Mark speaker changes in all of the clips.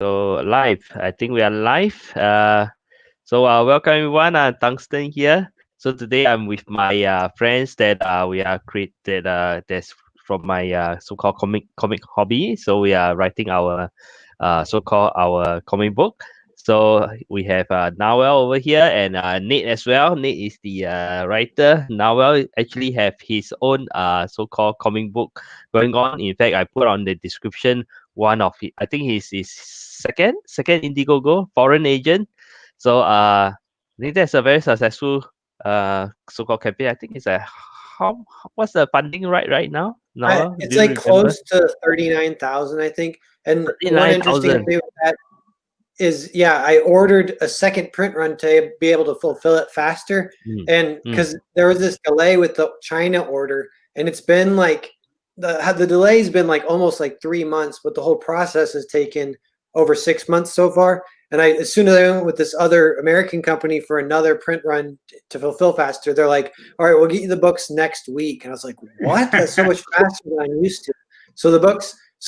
Speaker 1: So live. I think we are live. Welcome everyone. Tungsten here. So today I'm with my friends that we are created. That's from my so-called comic hobby. So we are writing our so-called our comic book. So we have Narwhal over here and Nate as well. Nate is the writer. Narwhal actually have his own so-called comic book going on. In fact, I put on the description one of it. I think he's his second Indiegogo foreign agent. I think that's a very successful so-called campaign. I think it's a what's the funding right now? Now,
Speaker 2: It's
Speaker 1: do you
Speaker 2: like
Speaker 1: remember?
Speaker 2: close to 39,000, I think. And one interesting
Speaker 1: 39,000.
Speaker 2: thing with that is, yeah, I ordered a second print run to be able to fulfill it faster.
Speaker 1: Mm,
Speaker 2: And
Speaker 1: mm.
Speaker 2: because there was this delay with the China order, and it's been like the delay's been like almost like 3 months, but the whole process has taken over 6 months so far. And as soon as I went with this other American company for another print run to fulfill faster, they're like, "All right, we'll get you the books next week." And I was like, "What? That's so much faster than I'm used to." So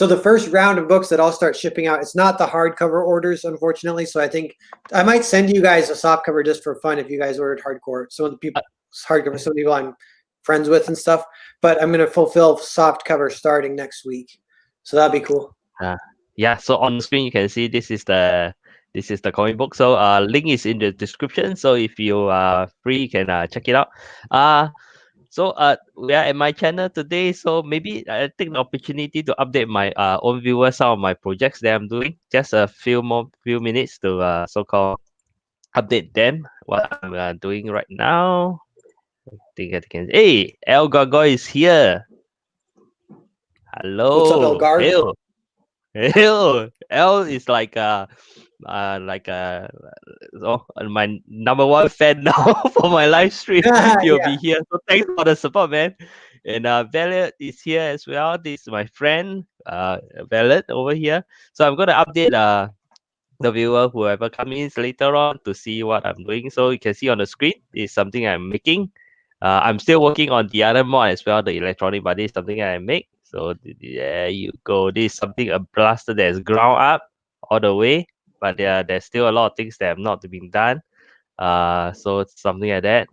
Speaker 2: the first round of books that I'll start shipping out, it's not the hardcover orders, unfortunately. So I think I might send you guys a soft cover just for fun if you guys ordered hardcore. Some of the people hardcover, some people I'm friends with and stuff. But I'm gonna fulfill soft cover starting next week. So that'd be cool.
Speaker 1: Yeah, so on the screen you can see this is the comic book. So link is in the description. So if you are free, you can check it out. Uh we are at my channel today. So maybe I take the opportunity to update my own viewers some of my projects that I'm doing. Just a few minutes to so-called update them what I'm doing right now. I think I can. Hey, El Gago is here.
Speaker 2: What's up,
Speaker 1: Hello,
Speaker 2: Elgar?
Speaker 1: Hail. Hail. L is like my number one fan now for my live stream. He'll
Speaker 2: Yeah.
Speaker 1: be here. So thanks for the support, man. And Violet is here as well. This is my friend, Violet over here. So I'm gonna update the viewer, whoever comes in later on, to see what I'm doing. So you can see on the screen is something I'm making. I'm still working on the other mod as well, the electronic, but this is something I make. So there you go. This is something, a blaster that's ground up all the way, but there's still a lot of things that have not been done. So it's something like that.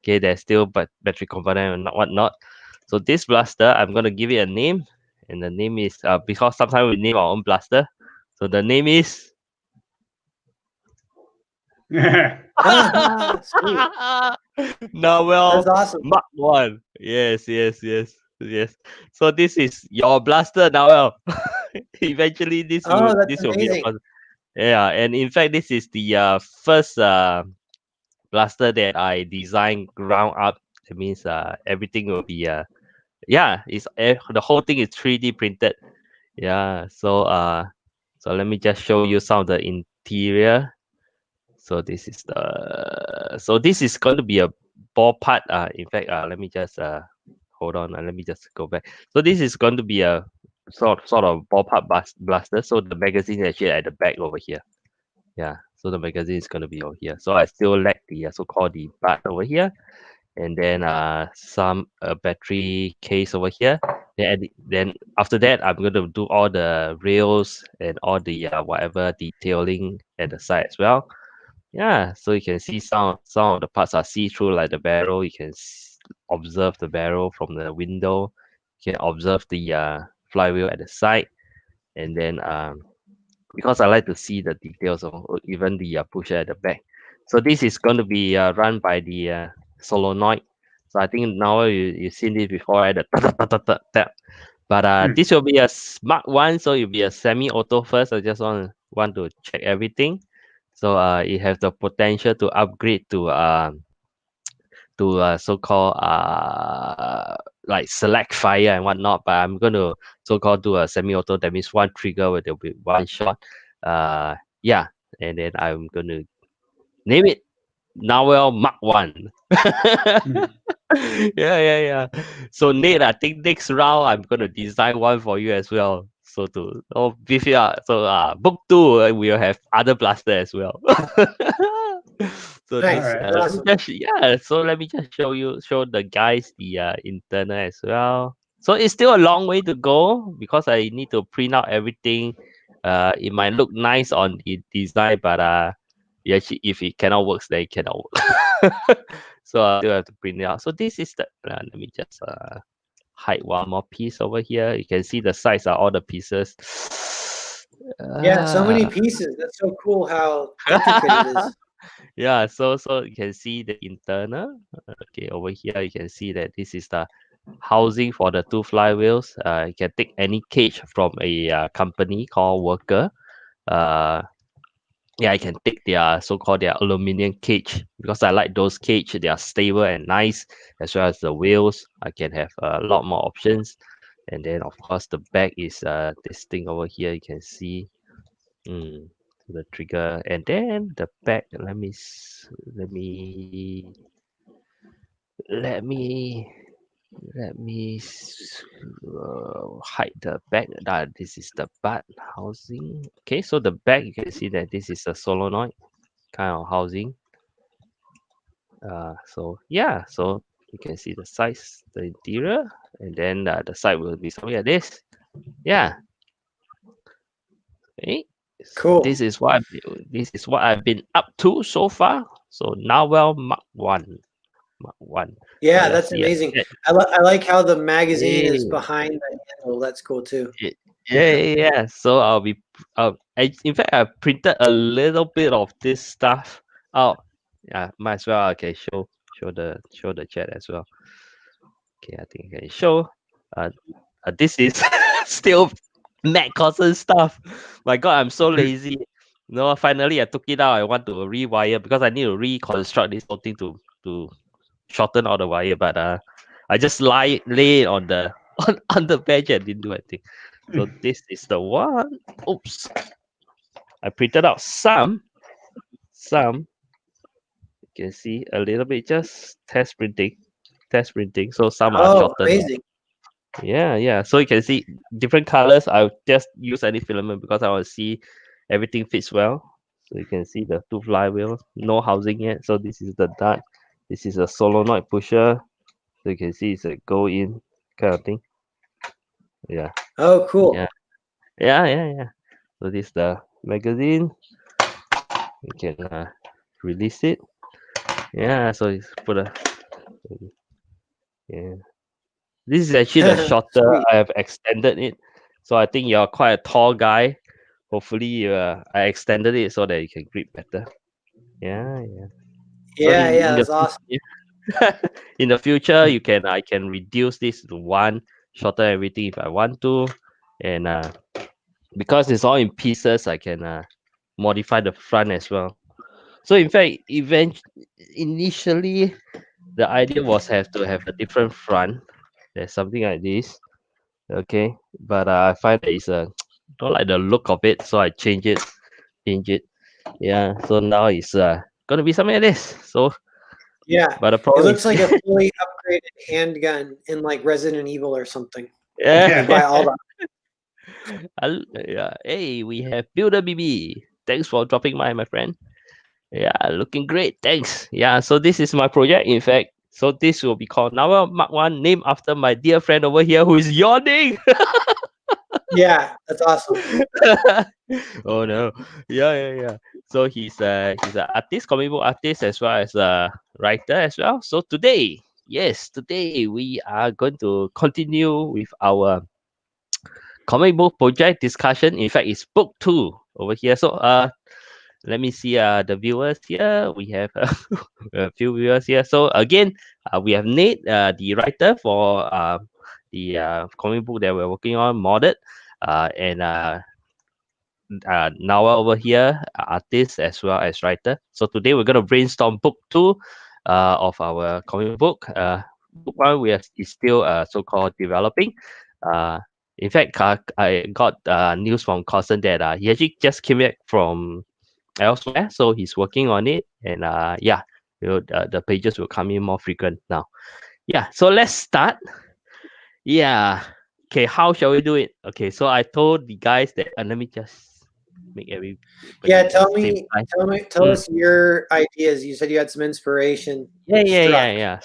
Speaker 1: Okay, there's still battery component and whatnot. So this blaster, I'm gonna give it a name, and the name is because sometimes we name our own blaster. So the name is
Speaker 2: Sweet.
Speaker 1: Narwhal
Speaker 2: That's awesome.
Speaker 1: Mark One. Yes. So this is your blaster, Narwhal. Eventually,
Speaker 2: Oh, that's
Speaker 1: this will be a
Speaker 2: amazing.
Speaker 1: blaster. Yeah, and in fact, this is the first blaster that I designed ground up. It means everything will be the whole thing is 3D printed. Yeah, so let me just show you some of the interior. So this is going to be a ball part. In fact, let me just hold on. Let me just go back. So this is going to be a sort of ball part blaster. So the magazine is actually at the back over here. Yeah. So the magazine is going to be over here. So I still lack the so-called the butt over here, and then some battery case over here. Then after that, I'm going to do all the rails and all the whatever detailing at the side as well. Yeah, so you can see some of the parts are see-through, like the barrel. You can observe the barrel from the window. You can observe the flywheel at the side, and then because I like to see the details of even the pusher at the back. So this is going to be run by the solenoid. So I think now you've seen this before, right? The tap, tap, tap, tap, tap. But this will be a smart one, so it'll be a semi-auto first. I just want to check everything. So it has the potential to upgrade to so-called like select fire and whatnot. But I'm going to so-called do a semi-auto. That means one trigger where there'll be one shot. Yeah, and then I'm going to name it Narwhal Mark One. Yeah. So Nate, I think next round I'm gonna design one for you as well. So beef it up. So book two, we'll have other blaster as well. So
Speaker 2: Nice. That's awesome.
Speaker 1: let me just show the guys the internal as well. So it's still a long way to go because I need to print out everything. It might look nice on the design, but actually, if it cannot work, then it cannot work. So I still have to print it out. So this is the. Let me just hide one more piece over here. You can see the size are all the pieces.
Speaker 2: Yeah, so many pieces. That's so cool how intricate it is.
Speaker 1: Yeah, so you can see the internal. Okay, over here you can see that this is the housing for the two flywheels. You can take any cage from a company called Worker. Uh, yeah, I can take their so-called their aluminum cage because I like those cage. They are stable and nice, as well as the wheels. I can have a lot more options. And then of course the back is this thing over here. You can see the trigger, and then the back. Let me hide the back. This is the butt housing. Okay, so the back you can see that this is a solenoid kind of housing. So yeah, so you can see the size, the interior, and then the side will be something like this. Yeah. Okay. So
Speaker 2: Cool.
Speaker 1: this is what I've been up to so far. So Narwhal Mark One. Mark One. So
Speaker 2: Yeah,
Speaker 1: let's
Speaker 2: that's
Speaker 1: see.
Speaker 2: amazing. I like how the magazine is
Speaker 1: Yeah.
Speaker 2: behind the handle. That's cool too.
Speaker 1: Yeah. So in fact, I printed a little bit of this stuff out. Yeah, might as well. Okay, show the chat as well. Okay, I think I can show. This is still Matt Cossin stuff. My God, I'm so lazy. No, finally I took it out. I want to rewire because I need to reconstruct this whole thing to shorten all the wire. But I just lay it on the on the bench and didn't do anything. So this is the one. Oops, I printed out some. You can see a little bit, just test printing. So some are
Speaker 2: Oh,
Speaker 1: shortened.
Speaker 2: amazing.
Speaker 1: Yeah. So you can see different colors. I'll just use any filament because I want to see everything fits well. So you can see the two flywheels, no housing yet. So this is the dart. This is a solenoid pusher. So you can see it's a go in kind of thing. Yeah.
Speaker 2: Oh, cool.
Speaker 1: Yeah. So this is the magazine. You can release it. Yeah. So it's put a. Yeah. This is actually the shorter.
Speaker 2: Sweet.
Speaker 1: I have extended it. So I think you're quite a tall guy. Hopefully, I extended it so that you can grip better. Yeah. So
Speaker 2: Yeah, that's awesome.
Speaker 1: in the future, I can reduce this to one, shorten everything if I want to, and because it's all in pieces, I can modify the front as well. So in fact, initially, the idea was have to have a different front. There's something like this. Okay, but I find that it's don't like the look of it, so I change it. Yeah, so now it's gonna be something like this. So
Speaker 2: Yeah,
Speaker 1: but the
Speaker 2: it
Speaker 1: problem
Speaker 2: looks
Speaker 1: is
Speaker 2: like a fully upgraded handgun in like Resident Evil or something.
Speaker 1: yeah,
Speaker 2: By all the
Speaker 1: yeah. Hey, we have Builder BB. Thanks for dropping by, my friend. Yeah, looking great. Thanks. Yeah, so this is my project. In fact, so this will be called Narwhal Mark One, named after my dear friend over here who is yawning.
Speaker 2: Yeah, that's awesome.
Speaker 1: Oh no. Yeah. So he's an artist, comic book artist, as well as a writer as well. So today we are going to continue with our comic book project discussion. In fact, it's book 2 over here. So let me see the viewers here. We have a few viewers here. So again, we have Nate, the writer for the comic book that we're working on, modded, and Nawa over here, artist as well as writer. So today we're gonna brainstorm book 2 of our comic book. Book 1 is still so-called developing. Uh, in fact, I got news from Cossin that he actually just came back from elsewhere, so he's working on it, and the pages will come in more frequent now. Yeah, so let's start. Yeah. Okay, how shall we do it? Okay, so I told the guys that let me just make everybody
Speaker 2: Yeah,
Speaker 1: the same size.
Speaker 2: tell us your ideas. You said you had some inspiration
Speaker 1: Yeah.
Speaker 2: struck.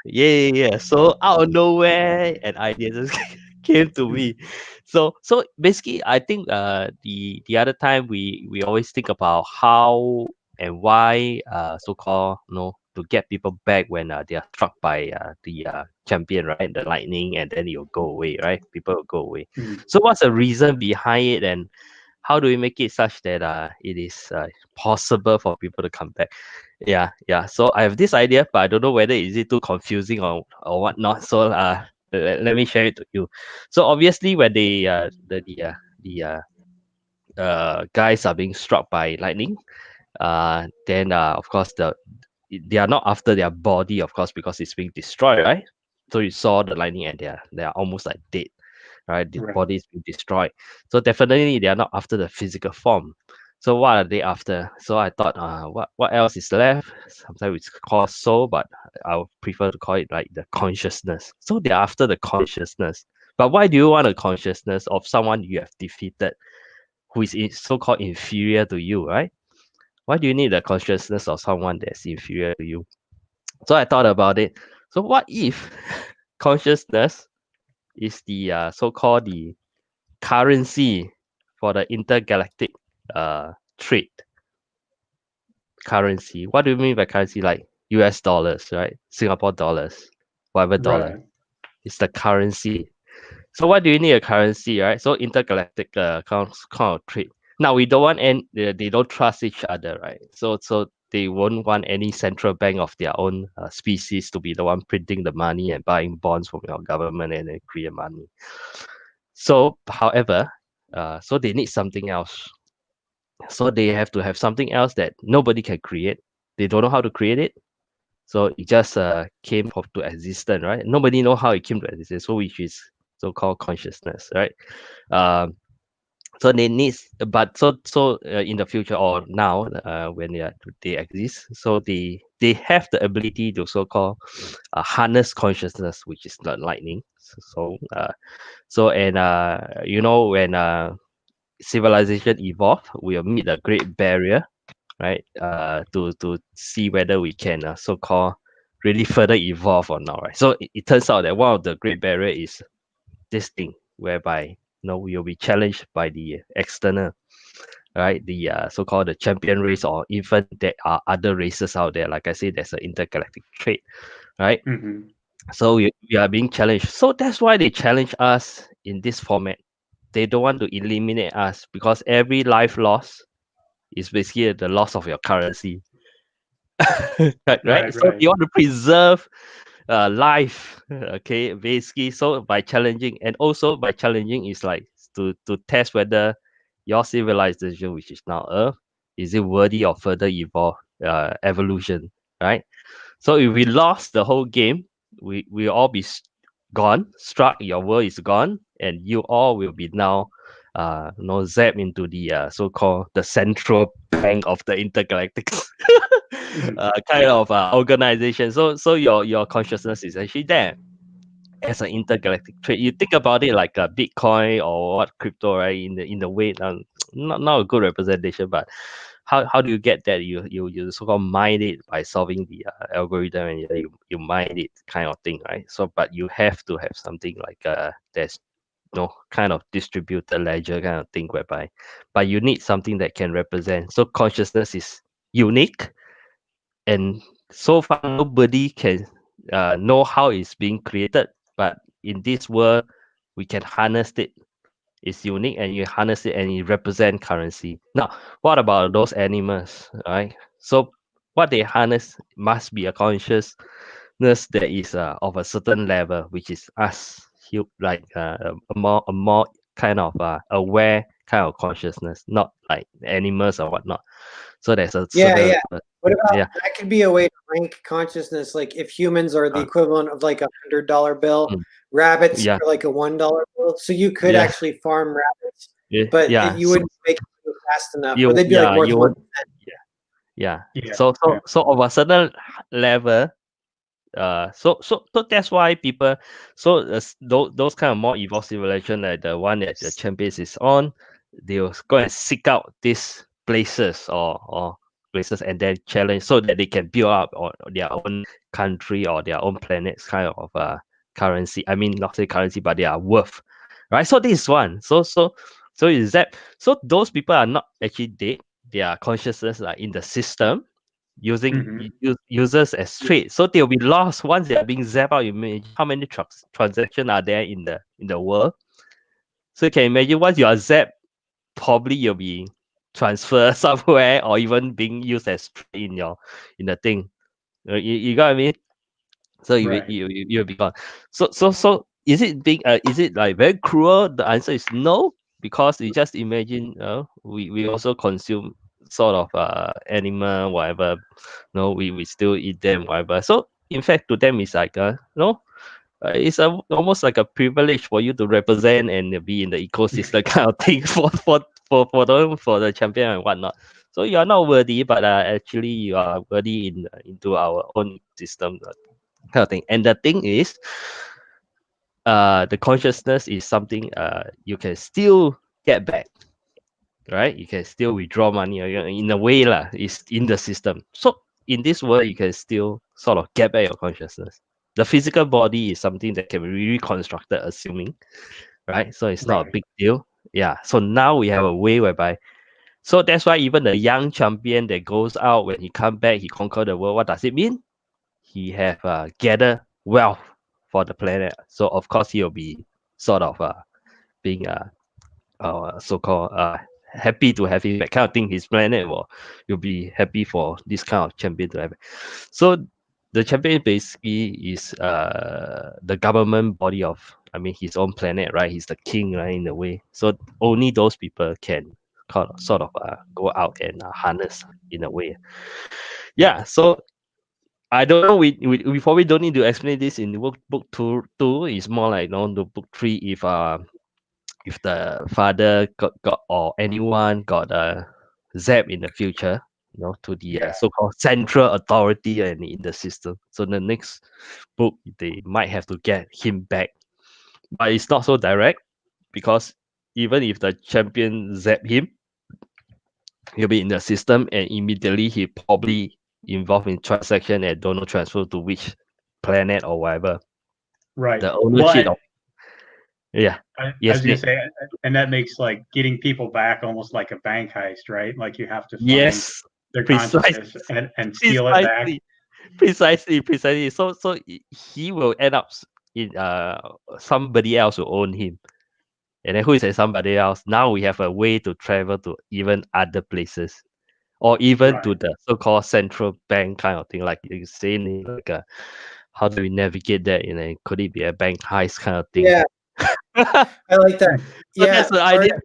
Speaker 1: Yeah. So out of nowhere, an idea just came to me. So basically, I think the other time we always think about how and why so called to get people back when they are struck by the champion, right, the lightning, and then it'll go away, right, people will go away.
Speaker 3: Mhm.
Speaker 1: So what's the reason behind it, and how do we make it such that it is possible for people to come back? Yeah. So I have this idea, but I don't know whether is it too confusing or whatnot. So let me share it to you. So obviously, when the guys are being struck by lightning, then of course they are not after their body, of course, because it's being destroyed, right? So you saw the lightning and they are almost like dead, right? The
Speaker 3: Right.
Speaker 1: body is being destroyed. So definitely they are not after the physical form. So what are they after? So I thought, what else is left? Sometimes it's called soul, but I would prefer to call it like the consciousness. So they're after the consciousness. But why do you want a consciousness of someone you have defeated, who is so-called inferior to you, right? Why do you need the consciousness of someone that's inferior to you? So I thought about it. So what if consciousness is the so-called the currency for the intergalactic trade currency? What do you mean by currency? Like US dollars, right? Singapore dollars, whatever dollar.
Speaker 3: Right.
Speaker 1: It's the currency. So why do you need a currency, right? So intergalactic kind of trade. Now we don't want any. They don't trust each other, right? So they won't want any central bank of their own species to be the one printing the money and buying bonds from your government and then create money. So, however, so they need something else. So they have to have something else that nobody can create. They don't know how to create it. So it just came to existence, right? Nobody know how it came to existence. So which is so-called consciousness, right? Um, so they need, but in the future or now, when they exist, so they have the ability to so-called harness consciousness, which is not lightning. And when civilization evolve, we'll meet a great barrier, right? To see whether we can so-called really further evolve or not, right? So it turns out that one of the great barrier is this thing, whereby we will be challenged by the external, right? The so-called the champion race, or even there are other races out there. Like I said, there's an intergalactic trade, right?
Speaker 3: Mm-hmm.
Speaker 1: So we are being challenged. So that's why they challenge us in this format. They don't want to eliminate us, because every life loss is basically the loss of your currency. Right?
Speaker 3: Right.
Speaker 1: So
Speaker 3: Right.
Speaker 1: you want to preserve life, okay, basically. So by challenging, and also by challenging is like to test whether your civilization, which is now Earth, is it worthy of further evolution, right? So if we lost the whole game, we all be gone, struck. Your world is gone, and you all will be now, zapped into the so-called the central bank of the intergalactic
Speaker 3: Mhm.
Speaker 1: kind of organization. So your consciousness is actually there as an intergalactic trade. You think about it like a Bitcoin or what crypto, right? In the way, not a good representation, but how do you get that? You so-called mine it by solving the algorithm, and you mine it kind of thing, right? So but you have to have something like there's no kind of distributed ledger kind of thing, whereby but you need something that can represent. So consciousness is unique, and so far nobody can know how it's being created, but in this world we can harness it. It's unique, and you harness it and it represent currency. Now what about those animals, right? So what they harness must be a consciousness that is of a certain level, which is us, like a more kind of aware kind of consciousness, not like animals or whatnot. So there's a
Speaker 2: Yeah,
Speaker 1: certain
Speaker 2: yeah. What about
Speaker 1: yeah.
Speaker 2: that could be a way to rank consciousness, like if humans are the
Speaker 1: uh,
Speaker 2: equivalent of like $100 bill,
Speaker 1: mm,
Speaker 2: rabbits
Speaker 1: yeah,
Speaker 2: are like a $1 bill. So you could
Speaker 1: yeah,
Speaker 2: actually farm rabbits,
Speaker 1: yeah,
Speaker 2: but
Speaker 1: yeah.
Speaker 2: you
Speaker 1: So
Speaker 2: wouldn't make it go fast enough, or
Speaker 1: you,
Speaker 2: they'd be like
Speaker 1: yeah,
Speaker 2: worth
Speaker 1: you
Speaker 2: one.
Speaker 1: would, yeah.
Speaker 3: Yeah.
Speaker 1: So
Speaker 3: Yeah.
Speaker 1: so so of a certain level, so that's why people, so those kind of more evolved civilization, like the one that the champions is on, they will go and seek out these places, or places, and then challenge, so that they can build up on their own country or their own planets kind of currency. I mean, not say currency, but their worth, right? So this is one. So is that so those people are not actually dead. Their consciousness are in the system using users as trade. So they'll be lost once they are being zapped out. Imagine how many transactions are there in the world. So you can imagine once you are zapped, probably you'll be transferred somewhere or even being used as trade in the thing. You got what I mean? So
Speaker 3: Right.
Speaker 1: you'll be gone. So is it like very cruel? The answer is no, because you just imagine we also consume sort of animal whatever. No, we still eat them whatever. So in fact to them it's like no, it's almost like a privilege for you to represent and be in the ecosystem kind of thing for the champion and whatnot. So you are not worthy, but actually you are worthy into our own system kind of thing. And the thing is, the consciousness is something you can still get back, right? You can still withdraw money in a way lah. It's in the system. So in this world, you can still sort of get back your consciousness. The physical body is something that can be reconstructed, assuming, right? So it's not a
Speaker 3: Right.
Speaker 1: big deal. Yeah. So now we have a way whereby. So that's why even the young champion that goes out when he come back, he conquer the world. What does it mean? He have gathered wealth for the planet. So of course he'll be sort of being so-called happy to have him back kind of thing. His planet will you'll be happy for this kind of champion to have it. So the champion basically is the government body of his own planet, right? He's the king, right, in a way. So only those people can sort of go out and harness in a way. Yeah. So I don't know. We probably don't need to explain this in book two. It's more like the book three. If the father got or anyone got a zap in the future, to the
Speaker 3: Yeah.
Speaker 1: so-called central authority and in the system. So the next book they might have to get him back, but it's not so direct because even if the champion zap him, he'll be in the system and immediately he probably involved in transaction and don't know transfer to which planet or whatever.
Speaker 3: Right.
Speaker 1: The
Speaker 3: Well,
Speaker 1: ownership of
Speaker 3: I
Speaker 1: yes,
Speaker 3: was gonna
Speaker 1: Nick.
Speaker 3: say, and that makes like getting people back almost like a bank heist, right? Like you have to find
Speaker 1: Yes,
Speaker 3: their
Speaker 1: precisely,
Speaker 3: consciousness and steal it back.
Speaker 1: precisely. So he will end up in somebody else will own him, and then who is that somebody else? Now we have a way to travel to even other places, or even to
Speaker 3: Right.
Speaker 1: the so-called central bank kind of thing, like you saying, like how do we navigate that? Could it be a bank heist kind of thing?
Speaker 2: Yeah, I like that.
Speaker 1: So
Speaker 2: Yeah,
Speaker 1: that's the idea.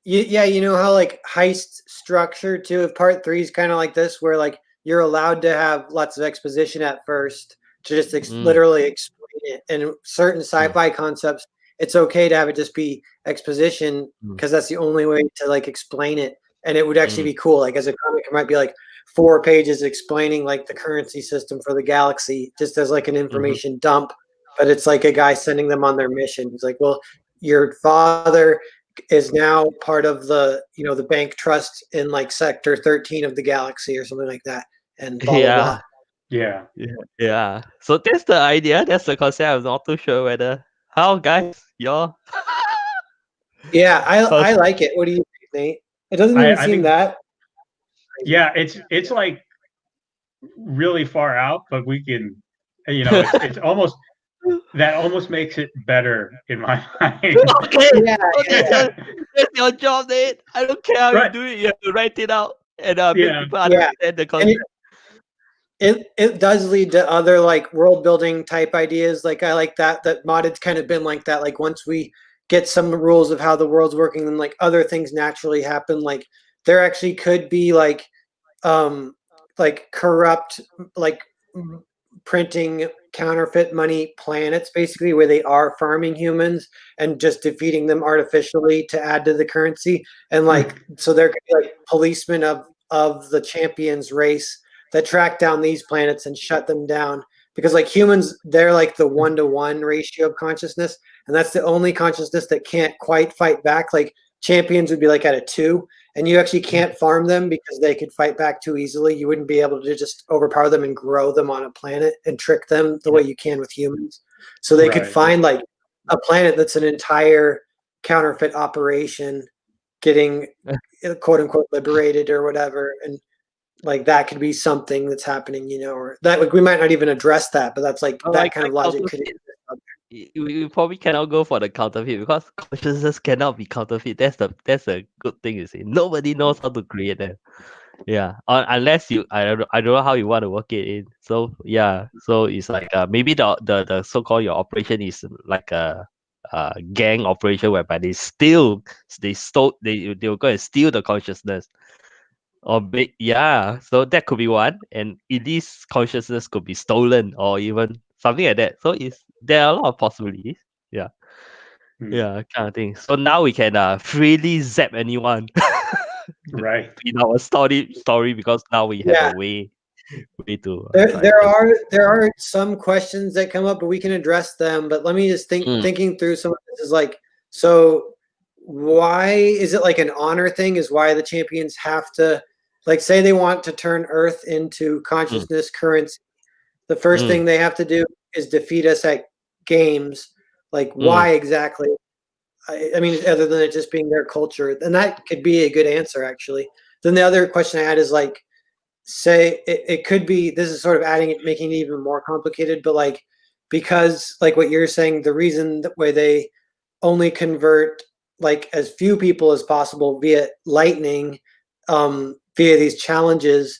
Speaker 2: yeah, you know how like heist structure too. If part three is kind of like this, where like you're allowed to have lots of exposition at first to just literally explain it. And certain sci-fi concepts, it's okay to have it just be exposition because that's the only way to like explain it. And it would actually be cool. Like as a comic, it might be like 4 pages explaining like the currency system for the galaxy, just as like an information dump. But it's like a guy sending them on their mission. He's like, well, your father is now part of the the bank trust in like sector 13 of the galaxy or something like that, and blah blah blah.
Speaker 3: Yeah.
Speaker 1: Yeah. So that's the idea. That's the concept. I'm not too sure whether how guys y'all.
Speaker 2: Yeah, I like it. What do you think, Nate? It doesn't even
Speaker 3: I
Speaker 2: seem
Speaker 3: think
Speaker 2: that.
Speaker 3: yeah, it's like really far out, but we can, it's almost that almost makes it better in my mind.
Speaker 1: Okay.
Speaker 2: Yeah,
Speaker 1: That's your job, Nate. I don't care how you
Speaker 3: Right.
Speaker 1: do it. You have to write it out and make
Speaker 3: Yeah.
Speaker 1: people understand the concept.
Speaker 2: It does lead to other like world building type ideas. Like I like that modded's kind of been like that. Like once we get some rules of how the world's working, then like other things naturally happen. Like there actually could be like corrupt like printing counterfeit money planets basically where they are farming humans and just defeating them artificially to add to the currency. And like so there could be like policemen of the champions race that track down these planets and shut them down, because like humans, they're like the 1-to-1 ratio of consciousness, and that's the only consciousness that can't quite fight back. Like champions would be like at a 2, and you actually can't farm them because they could fight back too easily. You wouldn't be able to just overpower them and grow them on a planet and trick them the way you can with humans. So they could
Speaker 3: Right.
Speaker 2: find like a planet that's an entire counterfeit operation getting quote unquote liberated or whatever, and like that could be something that's happening, or that like we might not even address that, but that's like that kind of logic could exist out there.
Speaker 1: We probably cannot go for the counterfeit because consciousness cannot be counterfeit. That's a good thing, you see. Nobody knows how to create that. Yeah, unless I don't know how you want to work it in. So yeah, so it's like maybe the so-called your operation is like a gang operation whereby they stole they will go and steal the consciousness. Or big, yeah. So that could be one, and Elise consciousness could be stolen, or even something like that. So there are a lot of possibilities. Yeah, yeah, kind of thing. So now we can freely zap anyone.
Speaker 3: Right.
Speaker 1: In our story because now we have a way to.
Speaker 2: There are some questions that come up, but we can address them. But let me just thinking through some of this is like, so why is it like an honor thing? Is why the champions have to, like, say they want to turn Earth into consciousness currency. The first thing they have to do is defeat us at games. Like, why exactly? I mean, other than it just being their culture, and that could be a good answer actually. Then the other question I had is like, say it could be, this is sort of making it even more complicated, but like, because like what you're saying, the reason that way they only convert like as few people as possible via lightning, via these challenges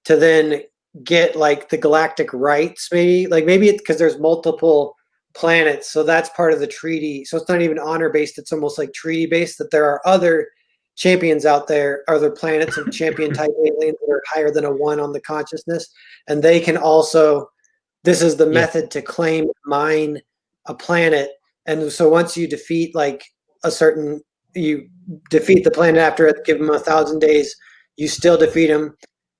Speaker 2: to then get like the galactic rights, maybe it's because there's multiple planets, so that's part of the treaty. So it's not even honor based, it's almost like treaty based, that there are other champions out there, other planets of champion type aliens that are higher than a 1 on the consciousness, and they can also, this is the method to claim, mine a planet. And so once you defeat like you defeat the planet after it, give them 1,000 days, you still defeat them,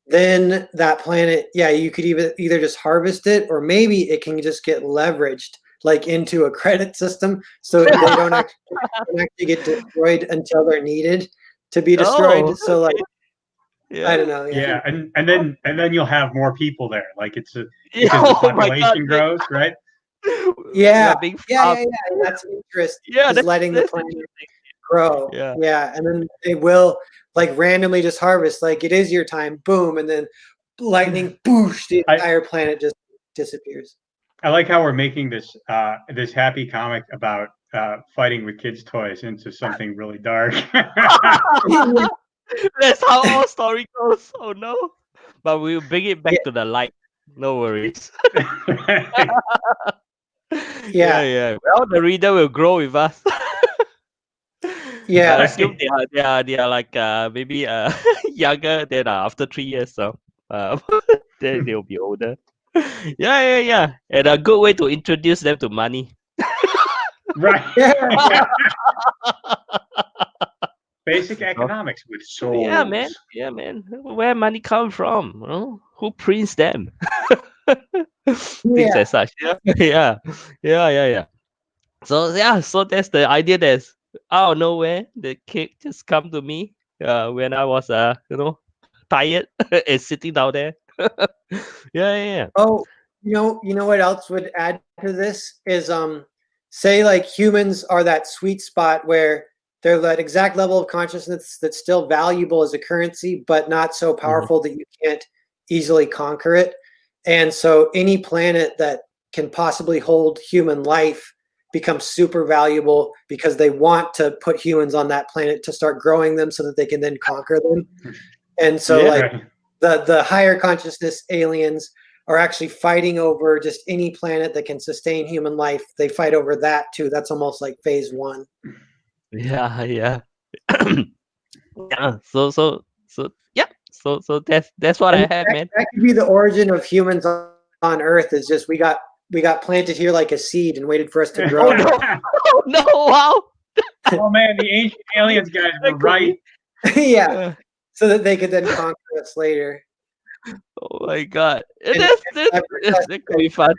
Speaker 2: then that planet, you could either just harvest it, or maybe it can just get leveraged like into a credit system, so they don't actually get destroyed until they're needed to be destroyed. So like, I don't know.
Speaker 3: Yeah, and then you'll have more people there. Like because the population grows, right?
Speaker 2: Yeah. That's interesting.
Speaker 1: Yeah,
Speaker 2: just letting the planet grow. Yeah, and then it will like randomly just harvest. Like, it is your time, boom, and then lightning, boosh, the entire planet just disappears.
Speaker 3: I like how we're making this this happy comic about fighting with kids' toys into something really dark.
Speaker 1: That's how our story goes. Oh no! But we'll bring it back to the light. No worries. Yeah. Well, the reader will grow with us.
Speaker 2: Yeah,
Speaker 1: I assume they are like maybe younger than after 3 years, so then they'll be older. Yeah. And a good way to introduce them to money.
Speaker 3: Right. Basic economics with souls.
Speaker 1: Yeah, man. Where money come from? You know? Who prints them? Things as such. Yeah. So that's the idea. That's out of nowhere, the kid just come to me when I was tired and sitting down there. Yeah.
Speaker 2: Oh, you know what else would add to this is say like humans are that sweet spot where they're that exact level of consciousness that's still valuable as a currency, but not so powerful that you can't easily conquer it. And so any planet that can possibly hold human life becomes super valuable because they want to put humans on that planet to start growing them so that they can then conquer them. And so the higher consciousness aliens are actually fighting over just any planet that can sustain human life. They fight over that too. That's almost like phase 1.
Speaker 1: Yeah. Yeah. So that's what I have, man.
Speaker 2: That could be the origin of humans on Earth. Is just we got planted here like a seed and waited for us to grow.
Speaker 1: Oh no! Wow.
Speaker 3: Oh man, the ancient aliens guys were right.
Speaker 2: Yeah, so that they could then conquer us later.
Speaker 1: Oh my god, that could be fun.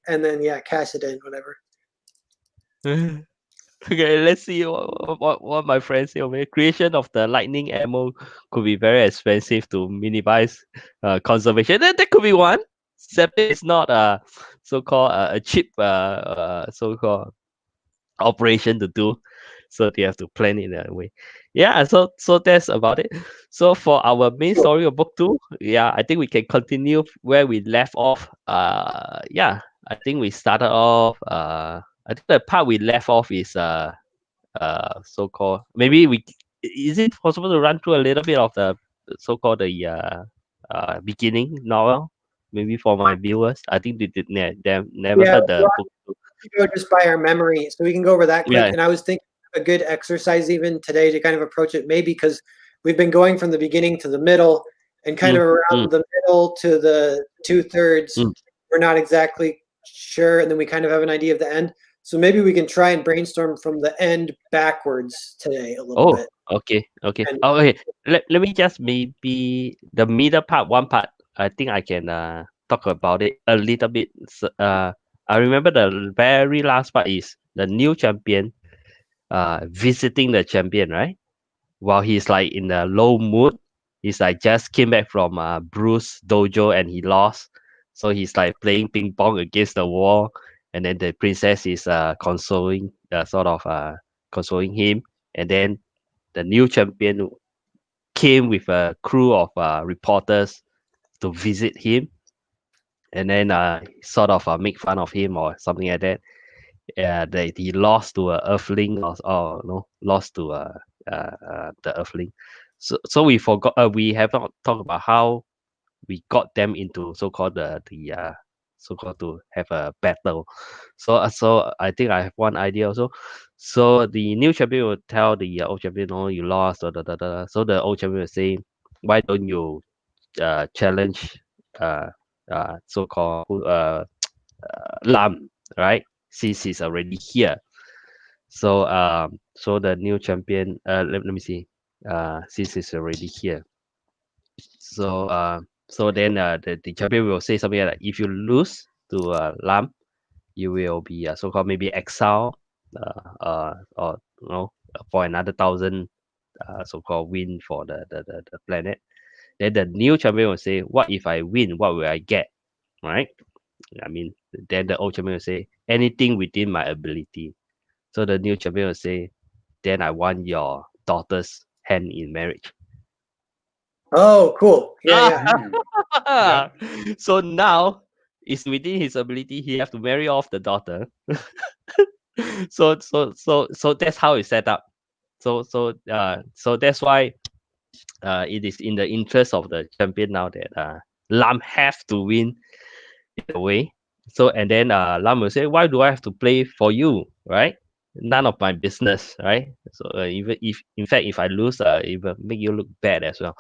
Speaker 2: And then cash it in, whatever.
Speaker 1: Okay, let's see what my friends say. Okay, creation of the lightning ammo could be very expensive to minimize conservation. That could be one. Except it's not so-called a cheap so-called operation to do, so they have to plan it that way. Yeah, so that's about it. So for our main story of book 2, yeah, I think we can continue where we left off. Yeah, I think we started off. I think the part we left off is so-called, maybe we, is it possible to run through a little bit of the so-called the beginning novel, maybe for my viewers? I think they never
Speaker 2: Yeah,
Speaker 1: heard the book.
Speaker 2: go just by our memory, so we can go over that quick.
Speaker 1: Yeah.
Speaker 2: And I was thinking a good exercise even today to kind of approach it, maybe because we've been going from the beginning to the middle, and kind of around the middle to the 2/3, we're not exactly sure, and then we kind of have an idea of the end. So maybe we can try and brainstorm from the end backwards today a little bit.
Speaker 1: Okay.
Speaker 2: And-
Speaker 1: Okay. Let me just maybe the middle part, one part. I think I can talk about it a little bit. I remember the very last part is the new champion visiting the champion, right? While he's like in a low mood, he's like just came back from Bruce dojo and he lost, so he's like playing ping pong against the wall, and then the princess is consoling, consoling him, and then the new champion came with a crew of reporters to visit him, and then sort of make fun of him or something like that. That he lost to a earthling, or no, lost to the earthling. So we forgot. We have not talked about how we got them into so-called the so-called to have a battle. So I think I have one idea also. So the new champion will tell the old champion, "Oh, you lost." So the old champion will say, "Why don't you challenge so-called Lam, right? Since he's already here." So the new champion, let me see. Since he's already here. So then the champion will say something like, if you lose to Lam, you will be so-called maybe exiled, or for another 1,000 so-called win for the planet. Then the new champion will say, what if I win? What will I get? Right? I mean, then the old champion will say, anything within my ability. So the new champion will say, then I want your daughter's hand in marriage.
Speaker 2: Oh, cool. Yeah.
Speaker 3: Yeah.
Speaker 1: So now it's within his ability. He have to marry off the daughter. So that's how it's set up. So that's why it is in the interest of the champion now that Lam have to win in a way. So and then Lam will say, why do I have to play for you, right? None of my business, right? So even if, in fact, if I lose, it will make you look bad as well.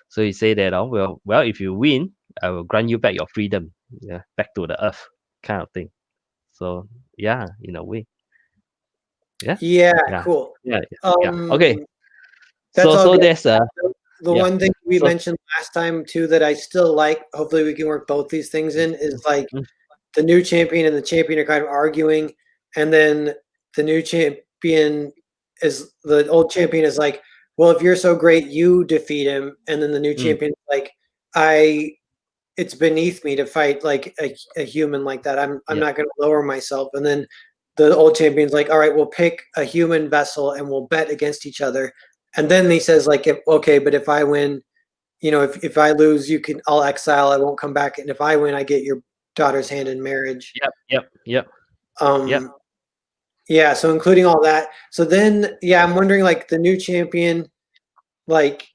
Speaker 1: So he say that, oh well, if you win, I will grant you back your freedom, yeah, back to the earth, kind of thing. So yeah, in a way, yeah,
Speaker 2: Cool.
Speaker 1: yeah. Okay.
Speaker 2: That's all
Speaker 1: So
Speaker 2: good.
Speaker 1: there's
Speaker 2: The
Speaker 1: yeah.
Speaker 2: one thing we
Speaker 1: So-
Speaker 2: mentioned last time too that I still like, hopefully we can work both these things in, is like
Speaker 1: Mhm.
Speaker 2: the new champion and the champion are kind of arguing, and then the new champion is, the old champion is like, well, if you're so great, you defeat him, and then the new champion is like, it's beneath me to fight like a human like that. I'm
Speaker 1: Yeah.
Speaker 2: not going to lower myself. And then the old champion's like, all right, we'll pick a human vessel and we'll bet against each other. And then he says like, okay, but if I win, if I lose, I'll exile. I won't come back. And if I win, I get your daughter's hand in marriage.
Speaker 1: Yep. Yep.
Speaker 2: Yeah. So including all that. So then, yeah, I'm wondering like the new champion, like,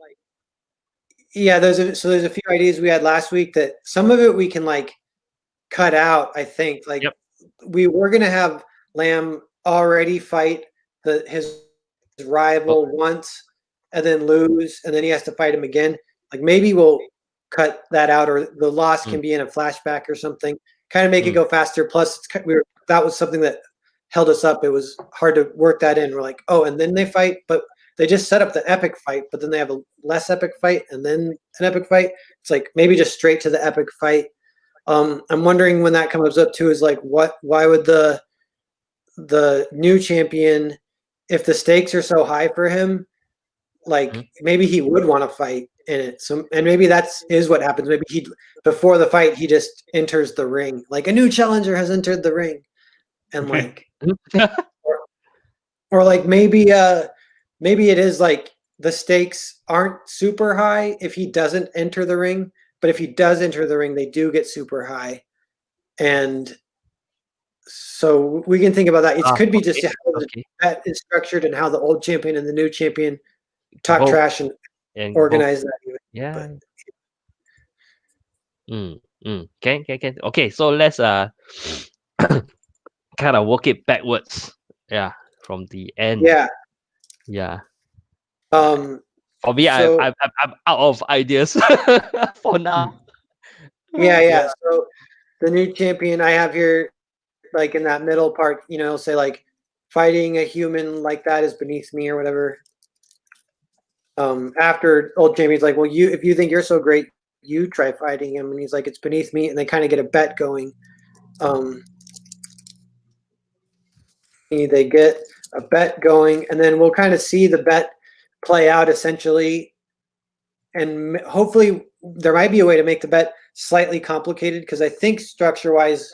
Speaker 2: yeah, there's a few ideas we had last week that some of it we can like cut out. I think like
Speaker 1: Yep.
Speaker 2: we were gonna have Lamb already fight his rival once and then lose, and then he has to fight him again. Like maybe we'll cut that out, or the loss can be in a flashback or something. Kind of make it go faster. Plus, that was something that held us up. It was hard to work that in. We're like, oh, and then they fight, but they just set up the epic fight, but then they have a less epic fight and then an epic fight. It's like maybe just straight to the epic fight. I'm wondering when that comes up too, is like why would the new champion, if the stakes are so high for him, like maybe he would want to fight in it. So, and maybe is what happens. Maybe before the fight, he just enters the ring. Like a new challenger has entered the ring. And like, Or like maybe it is like the stakes aren't super high if he doesn't enter the ring, but if he does enter the ring, they do get super high. And so we can think about that. It could be just how the bet is structured and how the old champion and the new champion talk trash and organize that.
Speaker 1: Yeah. Can. Okay, so let's kind of work it backwards. Yeah, from the end. Yeah. For me,
Speaker 2: so,
Speaker 1: I'm out of ideas for now.
Speaker 2: Yeah. So the new champion I have here, like in that middle part, say like fighting a human like that is beneath me or whatever. After old champion's like, well, if you think you're so great, you try fighting him, and he's like, it's beneath me, and they kind of get a bet going. They get a bet going, and then we'll kind of see the bet play out essentially, and hopefully there might be a way to make the bet slightly complicated, because I think structure-wise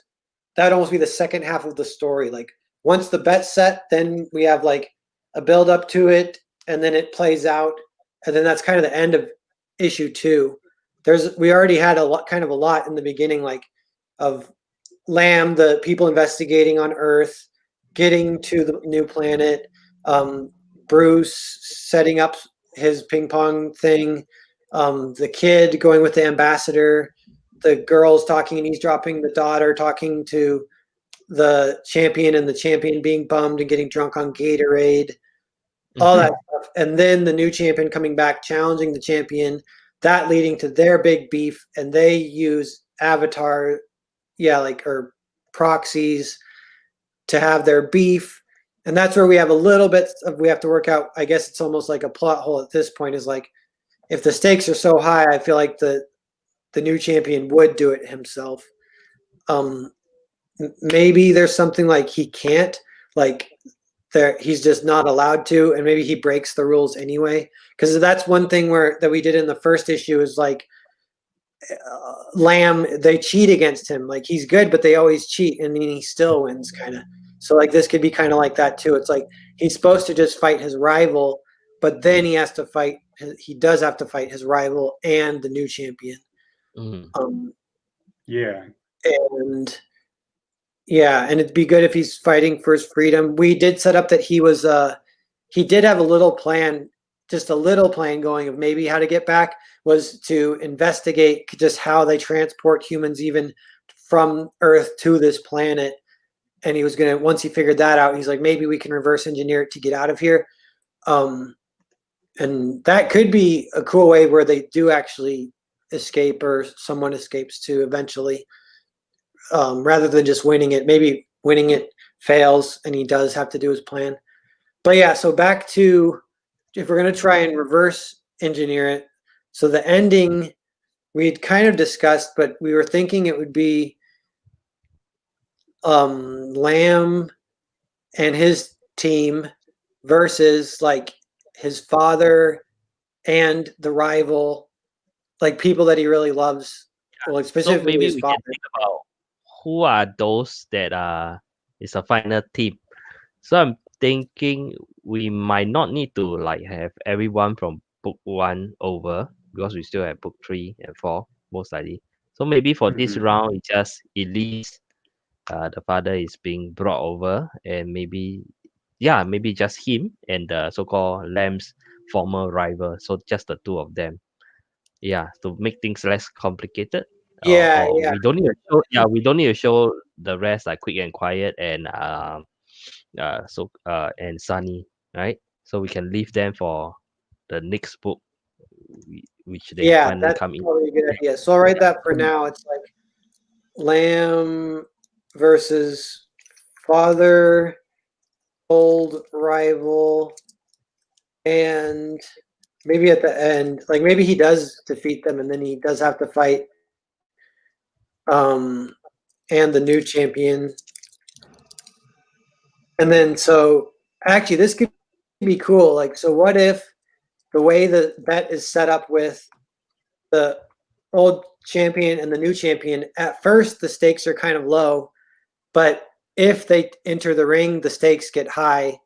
Speaker 2: that would almost be the second half of the story. Like once the bet's set, then we have like a build up to it, and then it plays out, and then that's kind of the end of issue 2. We already had a lot in the beginning, like of Lamb, the people investigating on Earth, getting to the new planet, Bruce setting up his ping pong thing, the kid going with the ambassador, the girls talking and eavesdropping, the daughter talking to the champion, and the champion being bummed and getting drunk on Gatorade, all that stuff. And then the new champion coming back, challenging the champion, that leading to their big beef, and they use Avatar, or proxies to have their beef. And that's where we have a little bit of, we have to work out, I guess it's almost like a plot hole at this point, is like, if the stakes are so high, I feel like the new champion would do it himself. Maybe there's something like he can't, like he's just not allowed to, and maybe he breaks the rules anyway. Because that's one thing that we did in the first issue is like Lamb, they cheat against him. Like he's good, but they always cheat, and then he still wins, kind of. So like this could be kind of like that too. It's like he's supposed to just fight his rival, but then he does have to fight his rival and the new champion. And it'd be good if he's fighting for his freedom. We did set up that he did have a little plan going of maybe how to get back, was to investigate just how they transport humans even from Earth to this planet. And he was going to, once he figured that out, he's like, maybe we can reverse engineer it to get out of here. And that could be a cool way where they do actually escape, or someone escapes too eventually, rather than just winning it. Maybe winning it fails and he does have to do his plan. But yeah, so back to, if we're going to try and reverse engineer it. So the ending we'd kind of discussed, but we were thinking it would be Lamb and his team versus like his father and the rival, like people that he really loves. Like specifically
Speaker 1: so maybe
Speaker 2: his
Speaker 1: we
Speaker 2: father.
Speaker 1: can think about who are those that is a final team. So I'm thinking we might not need to like have everyone from book 1 over, because we still have book 3 and 4 most likely. So maybe for this round, it's just Elise, the father is being brought over, and maybe just him and the so-called Lamb's former rival. So just the two of them. Yeah, to make things less complicated.
Speaker 2: Yeah.
Speaker 1: We don't need to show. We don't need to show the rest like Quick and Quiet and and Sunny, right? So we can leave them for the next book, which they finally
Speaker 2: that's
Speaker 1: come in.
Speaker 2: probably a good idea. So I'll write that for now. It's like Lamb versus father, old rival, and maybe at the end, like maybe he does defeat them, and then he does have to fight and the new champion. And then, so actually this could be cool. Like, so what if the way the bet is set up with the old champion and the new champion, at first the stakes are kind of low, but if they enter the ring, the stakes get high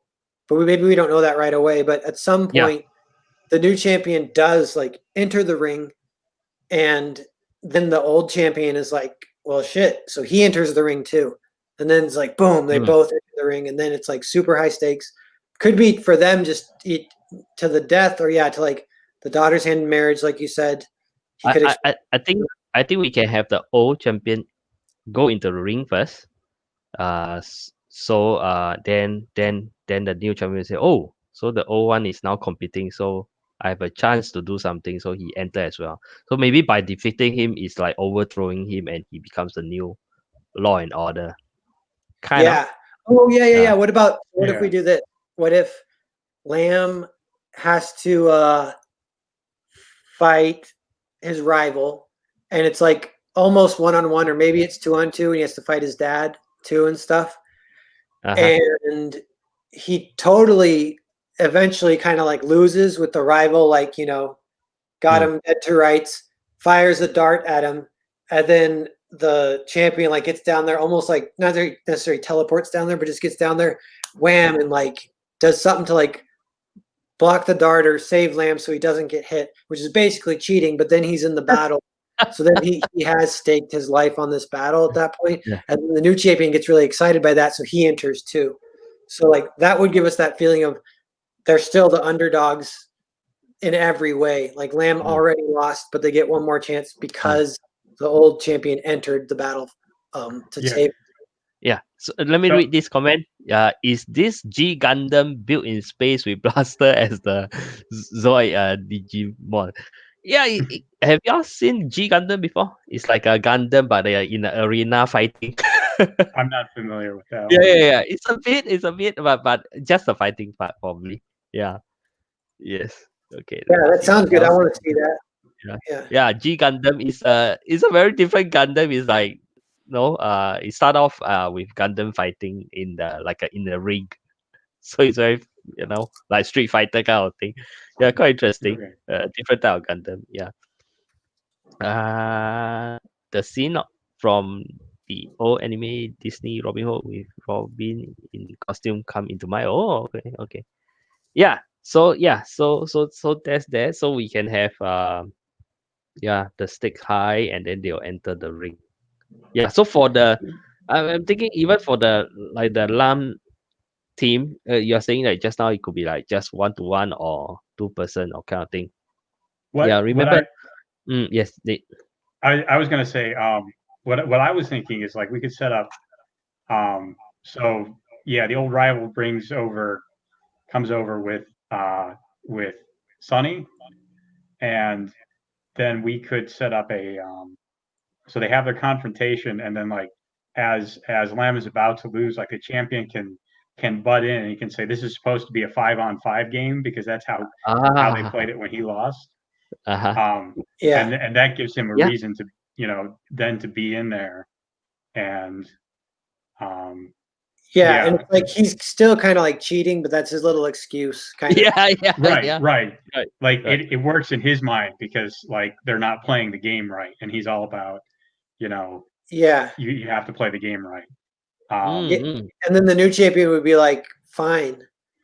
Speaker 2: but maybe we don't know that right away. But at some point, the new champion does like enter the ring, and then the old champion is like, well, shit. So he enters the ring too. And then it's like, boom, they both enter the ring. And then it's like super high stakes. Could be for them just to the death, or to like the daughter's hand in marriage, like you said.
Speaker 1: I think we can have the old champion go into the ring first. Then the new champion say, oh, so the old one is now competing, so I have a chance to do something, so he enter as well. So maybe by defeating him is like overthrowing him, and he becomes the new Law and Order. Kind of.
Speaker 2: Oh yeah. What if we do this? What if Lamb has to fight his rival, and it's like almost 1-on-1, or maybe it's 2-on-2, and he has to fight his dad too and stuff. And he totally eventually kind of like loses with the rival, like, got him dead to rights, fires a dart at him, and then the champion like gets down there, almost like not necessarily teleports down there, but just gets down there, wham, and like does something to like block the dart or save Lamb so he doesn't get hit, which is basically cheating. But then he's in the battle. So then he has staked his life on this battle at that point. And then the new champion gets really excited by that, so he enters too. So like that would give us that feeling of they're still the underdogs in every way. Like Lamb already lost, but they get one more chance because the old champion entered the battle to save.
Speaker 1: Yeah. So let me read this comment. Is this G Gundam built in space with Blaster as the Zoid Digimon? Yeah, have y'all seen G Gundam before? It's like a Gundam, but they are in the arena fighting.
Speaker 3: I'm not familiar with that.
Speaker 1: Yeah. It's a bit, but just the fighting part probably. Yeah. Yes. Okay.
Speaker 2: Yeah, that sounds good. I want to see that.
Speaker 1: Yeah. G Gundam is a very different Gundam. It's like it start off with Gundam fighting in the ring. So it's very like Street Fighter kind of thing. Yeah, quite interesting. Different type of Gundam. Yeah. The scene from the old anime Disney Robin Hood with Robin in costume come into my okay. Yeah. So that's that. So we can have the stake high, and then they'll enter the ring. Yeah. So for I'm thinking even for the Lam team, you're saying like just now it could be like just 1-to-1 or 2-person or kind of thing. Remember? Yes.
Speaker 3: I was gonna say what I was thinking is like we could set up the old rival comes over with Sunny, and then we could set up so they have their confrontation, and then like as Lamb is about to lose, like the champion can butt in and he can say this is supposed to be a 5-on-5 game because that's how they played it when he lost. And that gives him a reason to then to be in there, and and
Speaker 2: it's like he's still kind of like cheating, but that's his little excuse kind of.
Speaker 3: Right. Like it works in his mind because like they're not playing the game right, and he's all about you have to play the game right.
Speaker 2: And then the new champion would be like fine,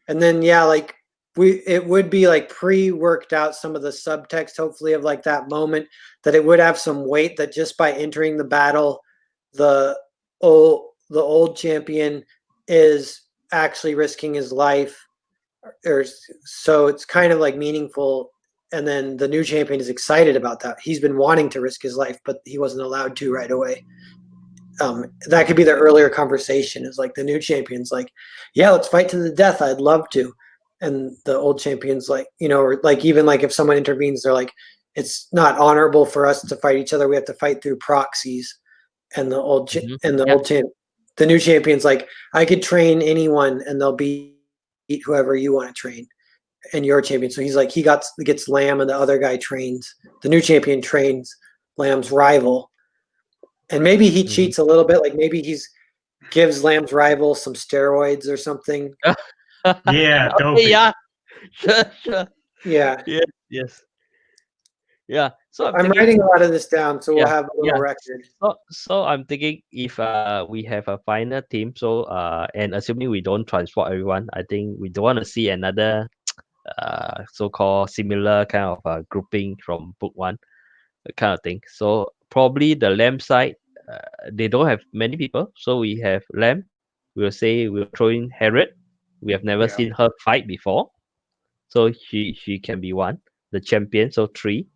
Speaker 2: and then it would be like pre-worked out some of the subtext, hopefully, of like that moment, that it would have some weight, that just by entering the battle, the old champion is actually risking his life, or so it's kind of like meaningful. And then the new champion is excited about that. He's been wanting to risk his life, but he wasn't allowed to right away. That could be the earlier conversation, is like the new champion's like, yeah, let's fight to the death. I'd love to. And the old champion's like, or like, even like if someone intervenes, they're like, it's not honorable for us to fight each other. We have to fight through proxies. And the the new champion's like, I could train anyone and they'll beat whoever you want to train, and your champion. So he's like, he gets Lamb, and the other guy trains. The new champion trains Lamb's rival. And maybe he cheats a little bit. Like maybe gives Lamb's rival some steroids or something.
Speaker 3: Yeah.
Speaker 1: Okay, yeah. Sure.
Speaker 2: Yeah.
Speaker 1: Yes. Yeah. So I'm
Speaker 2: I'm
Speaker 1: thinking,
Speaker 2: writing a lot of this down, so we'll
Speaker 1: yeah,
Speaker 2: have a little
Speaker 1: yeah.
Speaker 2: record.
Speaker 1: So I'm thinking if we have a final team, so and assuming we don't transport everyone, I think we don't want to see another so-called similar kind of grouping from book one, kind of thing. So probably the Lamb side, they don't have many people, so we have Lamb. We'll say we'll throw in Harriet. We have never
Speaker 3: Yeah.
Speaker 1: seen her fight before, so she can be one, the champion. So 3,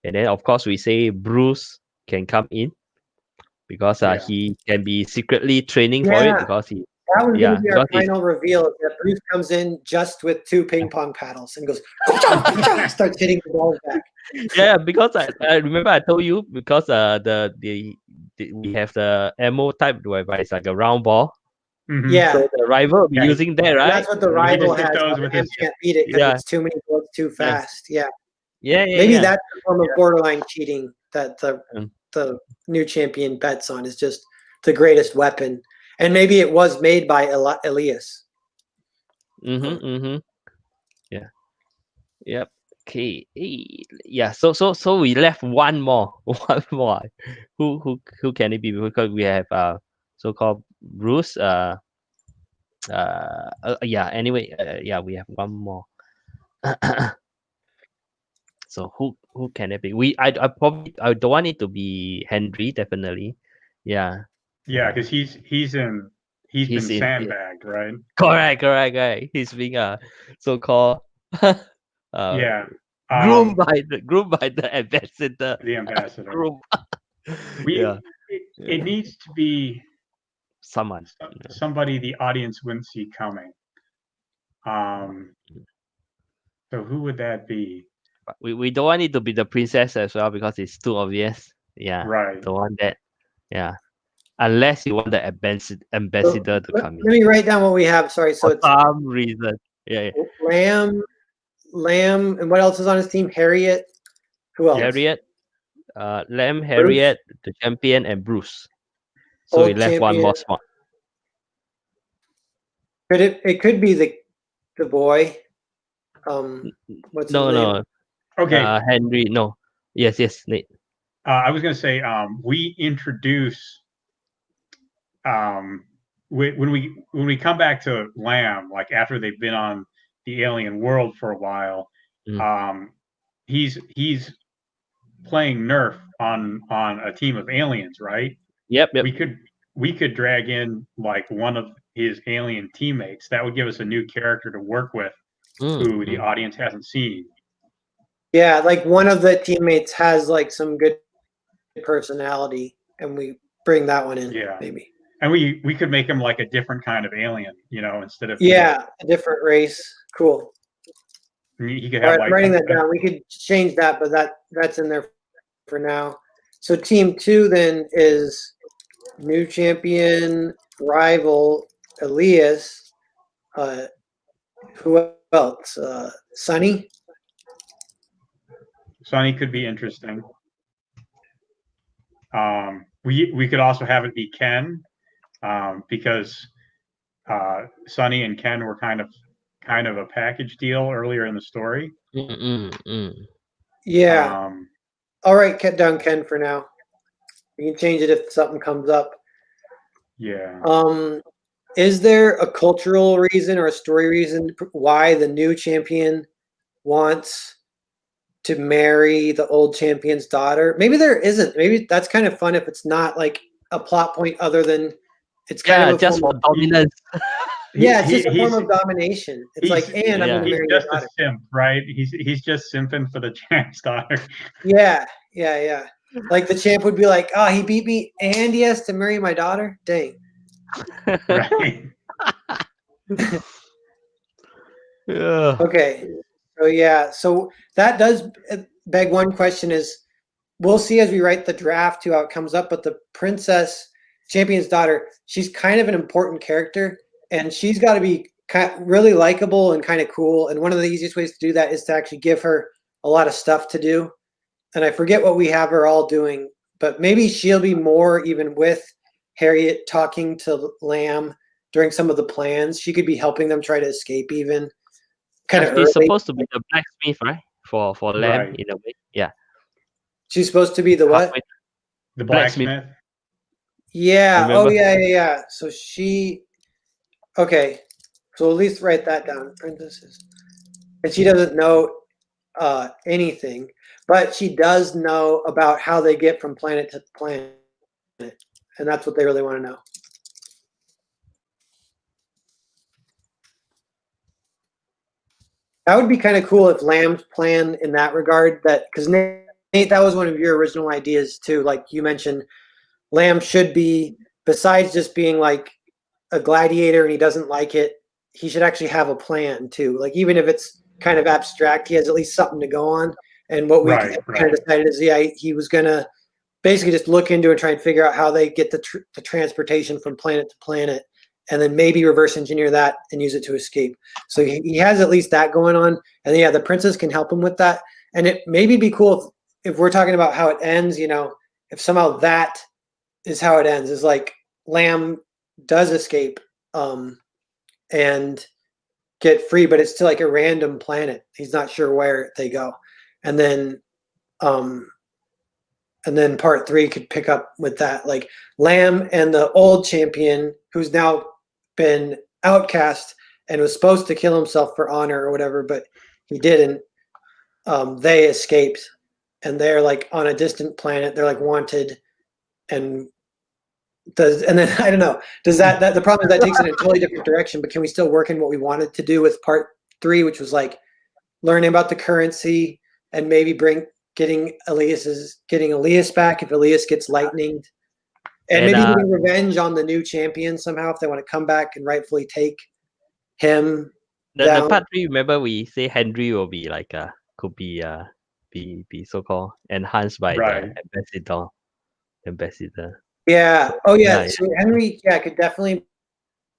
Speaker 1: and then of course we say Bruce can come in because
Speaker 3: Yeah.
Speaker 1: he can be secretly training for it
Speaker 2: Yeah.
Speaker 1: because he
Speaker 2: That was going
Speaker 1: yeah
Speaker 2: to be our
Speaker 1: because he's
Speaker 2: final reveal. Is that Bruce comes in just with 2 ping pong paddles and goes, starts hitting the balls back.
Speaker 1: yeah, because I remember I told you because the we have the ammo type whereby it's like a round ball.
Speaker 3: Mhm.
Speaker 2: Yeah.
Speaker 1: So the rival will be
Speaker 3: Yeah,
Speaker 1: using that,
Speaker 2: And
Speaker 1: right?
Speaker 2: that's what the
Speaker 3: He
Speaker 2: rival
Speaker 3: just hit
Speaker 2: has.
Speaker 3: those
Speaker 2: But
Speaker 3: with
Speaker 2: Lamb
Speaker 3: his
Speaker 2: can't beat it because
Speaker 1: Yeah.
Speaker 2: it's too many bullets too
Speaker 1: Yeah.
Speaker 2: fast. Yeah.
Speaker 1: Yeah,
Speaker 2: Maybe
Speaker 1: yeah.
Speaker 2: that's a form of borderline cheating that
Speaker 1: Mm.
Speaker 2: the new champion bets on is just the greatest weapon. And maybe it was made by Elias.
Speaker 1: Yeah. Yep. Okay. Yeah. So we left one more. One more. Who can it be? Because we have so-called Bruce. Yeah. Anyway. Yeah. We have one more. So who can it be? I probably I don't want it to be Henry. Definitely. Yeah.
Speaker 3: Yeah, because he's been
Speaker 1: He's in. Yeah.
Speaker 3: sandbagged, right?
Speaker 1: Correct. He's being so-called
Speaker 3: Yeah.
Speaker 1: groomed by the ambassador.
Speaker 3: The ambassador.
Speaker 1: Groom.
Speaker 3: We
Speaker 1: Yeah.
Speaker 3: it needs to be
Speaker 1: Someone.
Speaker 3: somebody the audience wouldn't see coming. So who would that be?
Speaker 1: We don't want it to be the princess as well because it's too obvious. Yeah.
Speaker 3: Right.
Speaker 1: Don't want that. Yeah. Unless you want the ambassador to come
Speaker 2: Let
Speaker 1: in.
Speaker 2: me write down what we have. Sorry. So
Speaker 1: For
Speaker 2: it's
Speaker 1: some reason. Yeah.
Speaker 2: Lamb, and what else is on his team? Harriet. Who else?
Speaker 1: Harriet. Lamb, Harriet, the champion, and Bruce. So we
Speaker 2: Old
Speaker 1: left one
Speaker 2: champion.
Speaker 1: more spot.
Speaker 2: Could it could be the boy. What's his name?
Speaker 1: No.
Speaker 3: Okay.
Speaker 1: Henry. No. Yes, Nate.
Speaker 3: I was going to say we introduce when we come back to Lamb, like after they've been on the alien world for a while, he's playing nerf on a team of aliens, right?
Speaker 1: Yep.
Speaker 3: We could drag in like one of his alien teammates. That would give us a new character to work with who the audience hasn't seen.
Speaker 2: Yeah, like one of the teammates has like some good personality, and we bring that one in.
Speaker 3: Yeah.
Speaker 2: Maybe.
Speaker 3: And we could make him like a different kind of alien, instead of
Speaker 2: a different race. Cool.
Speaker 3: He could
Speaker 2: All
Speaker 3: have
Speaker 2: right, I'm writing that down. We could change that, but that's in there for now. So team 2 then is new champion, rival, Elias. Who else? Sunny.
Speaker 3: Sunny could be interesting. We could also have it be Ken, because Sunny and Ken were kind of a package deal earlier in the story.
Speaker 2: Yeah. All right, cut down Ken for now. You can change it if something comes up.
Speaker 3: Yeah.
Speaker 2: Is there a cultural reason or a story reason why the new champion wants to marry the old champion's daughter? Maybe there isn't. Maybe that's kind of fun if it's not like a plot point other than it's kind of a
Speaker 1: just for dominance.
Speaker 2: It's just a form of domination. It's like, and I'm going to marry
Speaker 3: just
Speaker 2: your daughter.
Speaker 3: a simp, right? He's just simping for the champ's daughter.
Speaker 2: Yeah. Like the champ would be like, oh, he beat me and he has to marry my daughter? Dang.
Speaker 3: Right.
Speaker 1: Yeah.
Speaker 2: Okay. So that does beg one question is we'll see as we write the draft how it comes up, but the princess champion's daughter, she's kind of an important character and she's got to be really likable and kind of cool. And one of the easiest ways to do that is to actually give her a lot of stuff to do. And I forget what we have her all doing, but maybe she'll be more even with Harriet talking to Lamb during some of the plans. She could be helping them try to escape even. Kind of
Speaker 1: She's supposed to be the blacksmith, right? For Lamb,
Speaker 3: Right.
Speaker 1: in a way. Yeah.
Speaker 2: She's supposed to be the what?
Speaker 1: halfway-
Speaker 3: The
Speaker 1: Blacksmith.
Speaker 3: blacksmith.
Speaker 2: Yeah.
Speaker 1: Remember?
Speaker 2: Oh, yeah. So she. Okay. So at least write that down, princesses. And she doesn't know anything, but she does know about how they get from planet to planet, and that's what they really want to know. That would be kind of cool if Lamb's plan in that regard. That because Nate, that was one of your original ideas too. Like you mentioned, Lamb should be, besides just being like a gladiator and he doesn't like it, he should actually have a plan too. Like even if it's kind of abstract, he has at least something to go on. And what we kind of decided is, he was gonna basically just look into and try and figure out how they get the transportation from planet to planet, and then maybe reverse engineer that and use it to escape. So he has at least that going on. And yeah, the princess can help him with that. And it maybe be cool if we're talking about how it ends, if somehow that is how it ends, is like Lamb does escape and get free, but it's to like a random planet. He's not sure where they go. And then part 3 could pick up with that, like Lamb and the old champion who's now been outcast and was supposed to kill himself for honor or whatever, but he didn't. They escaped and they're like on a distant planet. They're like wanted, and then I don't know. Does that the problem is that takes it in a totally different direction? But can we still work in what we wanted to do with part 3, which was like learning about the currency and maybe getting Elias back if Elias gets lightninged, and maybe getting revenge on the new champion somehow if they want to come back and rightfully take him down.
Speaker 1: The part 3, remember we say Henry will be like could be so-called enhanced by the ambassador.
Speaker 2: Yeah. Oh yeah. So Henry, could definitely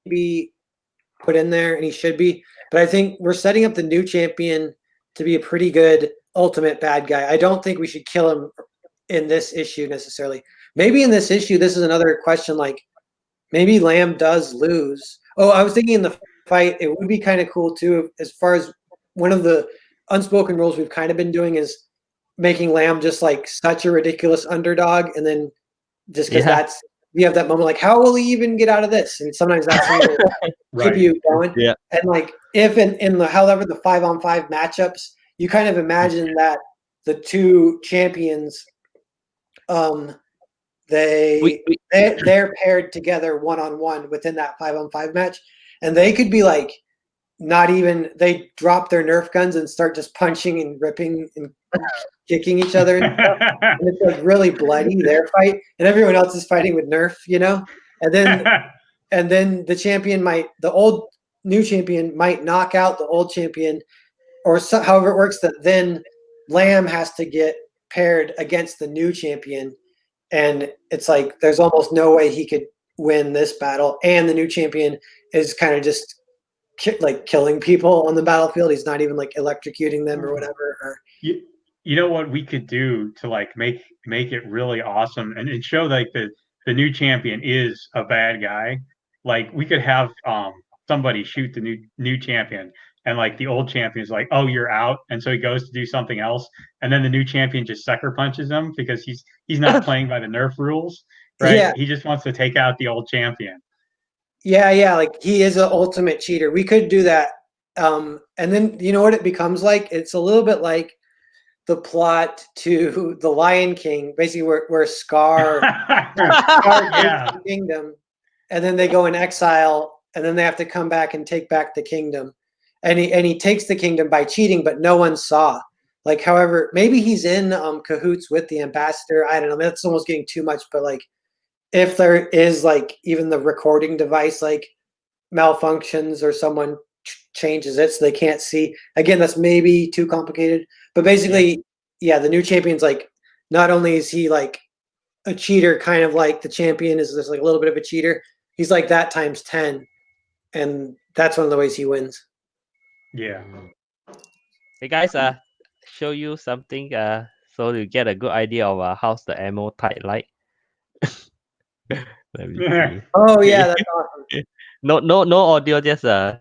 Speaker 2: be put in there, and he should be. But I think we're setting up the new champion to be a pretty good ultimate bad guy. I don't think we should kill him in this issue necessarily. Maybe in this issue, this is another question. Like maybe Lamb does lose. Oh, I was thinking in the fight, it would be kind of cool too. As far as one of the unspoken rules we've kind of been doing is making Lamb just like such a ridiculous underdog, and then just because you have that moment like, how will he even get out of this? And sometimes that's keep you going.
Speaker 1: Yeah.
Speaker 2: And like if in the however the 5-on-5 matchups, you kind of imagine that the two champions, they're paired together one-on-one within that 5-on-5 match, and they could be like they drop their Nerf guns and start just punching and ripping and kicking each other and stuff. And it's like really bloody, their fight, and everyone else is fighting with Nerf, and then the new champion might knock out the old champion, or however it works, that then Lamb has to get paired against the new champion, and it's like there's almost no way he could win this battle, and the new champion is kind of just like killing people on the battlefield. He's not even like electrocuting them or whatever.
Speaker 3: You know what we could do to like make it really awesome and show like the new champion is a bad guy. Like we could have somebody shoot the new champion, and like the old champion is like, oh, you're out, and so he goes to do something else, and then the new champion just sucker punches him because he's not playing by the Nerf rules, right?
Speaker 2: Yeah.
Speaker 3: He just wants to take out the old champion.
Speaker 2: Yeah, like he is an ultimate cheater. We could do that. And then you know what it becomes like? It's a little bit like the plot to The Lion King, basically where Scar takes the kingdom, and then they go in exile, and then they have to come back and take back the kingdom. And he takes the kingdom by cheating, but no one saw. Like, however, maybe he's in cahoots with the ambassador. I don't know. That's almost getting too much, but like, if there is like even the recording device like malfunctions or someone changes it so they can't see, again, that's maybe too complicated. But basically, the new champion's like, not only is he like a cheater, kind of like the champion is just like a little bit of a cheater, he's like that times 10, and that's one of the ways he wins.
Speaker 3: Yeah.
Speaker 1: Hey guys, show you something so you get a good idea of how's the ammo type like. Let me see.
Speaker 2: Oh yeah, that's awesome.
Speaker 1: No audio, just hold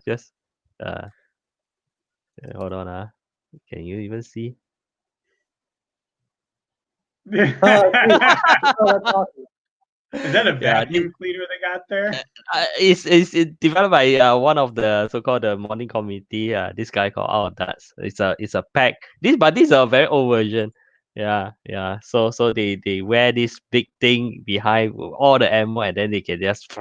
Speaker 1: on. Can you even see?
Speaker 3: Is
Speaker 2: Oh, that's awesome.
Speaker 3: that a
Speaker 1: Yeah,
Speaker 3: vacuum cleaner they got there?
Speaker 1: it's developed by one of the so-called the morning committee. This guy called Out Nuts. It's a pack. This is a very old version. Yeah. So they wear this big thing behind with all the ammo, and then they can just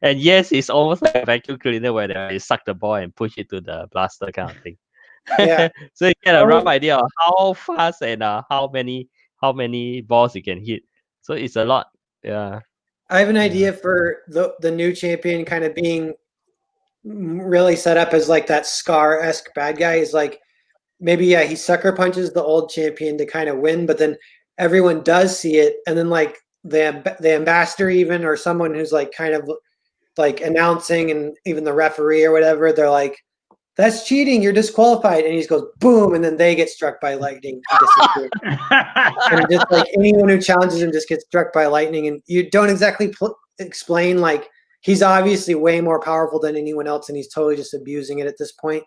Speaker 1: and yes, it's almost like a vacuum cleaner where they suck the ball and push it to the blaster kind of thing.
Speaker 2: Yeah.
Speaker 1: So you get a rough
Speaker 2: Oh,
Speaker 1: idea of how fast and how many balls you can hit. So it's a lot. Yeah.
Speaker 2: I have an
Speaker 1: Yeah.
Speaker 2: idea for the new champion kind of being really set up as like that Scar-esque bad guy. Is like maybe he sucker punches the old champion to kind of win, but then everyone does see it, and then like the ambassador even, or someone who's like kind of like announcing, and even the referee or whatever, they're like, that's cheating, you're disqualified, and he just goes boom, and then they get struck by lightning and disappear. And just like anyone who challenges him just gets struck by lightning, and you don't exactly explain, like, he's obviously way more powerful than anyone else, and he's totally just abusing it at this point.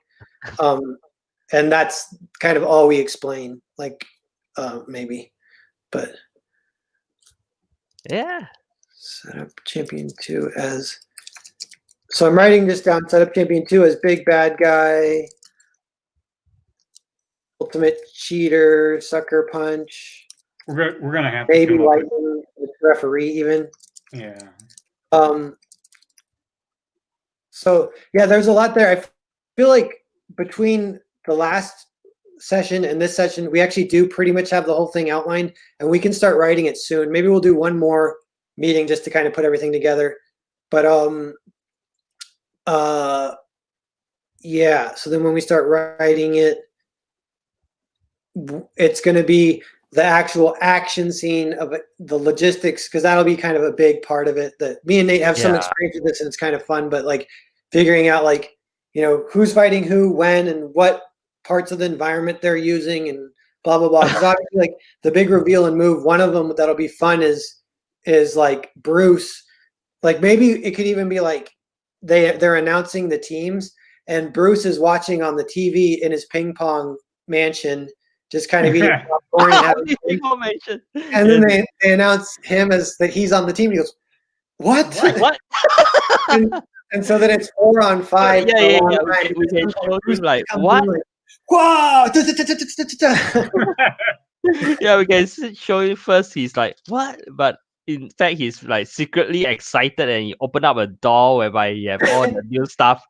Speaker 2: And that's kind of all we explain, like, maybe. But
Speaker 1: Yeah.
Speaker 2: set up champion 2 as, so I'm writing this down. Set up champion 2 as big bad guy, ultimate cheater, sucker punch,
Speaker 3: We're gonna have to
Speaker 2: maybe
Speaker 3: come up with,
Speaker 2: lightning with referee even.
Speaker 3: yeah.
Speaker 2: So yeah, there's a lot there. I feel like between the last session and this session, we actually do pretty much have the whole thing outlined, and we can start writing it soon. Maybe we'll do one more meeting just to kind of put everything together. But yeah, so then when we start writing it, it's going to be the actual action scene of it, the logistics, because that'll be kind of a big part of it. That me and Nate have some experience with this, and it's kind of fun. But like figuring out, like, who's fighting who, when, and what parts of the environment they're using, and blah blah blah. Because obviously, like the big reveal and move, one of them that'll be fun is like Bruce. Like maybe it could even be like they're announcing the teams, and Bruce is watching on the TV in his ping pong mansion, just kind of eating popcorn and having and then they announce him as that he's on the team. He goes, "What?
Speaker 1: What?"
Speaker 2: and so then it's 4 on 5.
Speaker 1: Yeah. We can show him like, what?
Speaker 2: Like, wow!
Speaker 1: Yeah, we can show him first. He's like, what? But in fact, he's like secretly excited, and he open up a door whereby you have all the new stuff.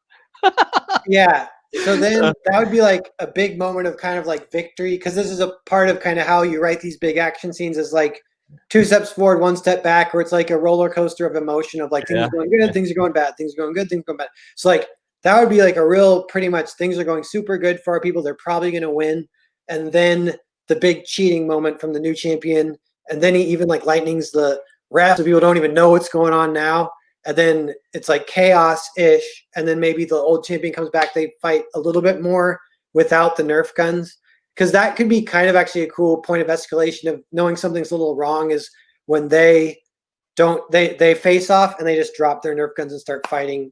Speaker 2: Yeah. So then that would be like a big moment of kind of like victory, because this is a part of kind of how you write these big action scenes, is like 2 steps forward, 1 step back, where it's like a roller coaster of emotion of like things are going good, things are going bad, things are going good, things are going bad. So like that would be like a real, pretty much things are going super good for our people, they're probably going to win, and then the big cheating moment from the new champion, and then he even like lightnings the ref, so people don't even know what's going on now. And then it's like chaos-ish, and then maybe the old champion comes back, they fight a little bit more without the Nerf guns, because that could be kind of actually a cool point of escalation of knowing something's a little wrong, is when they face off and they just drop their Nerf guns and start fighting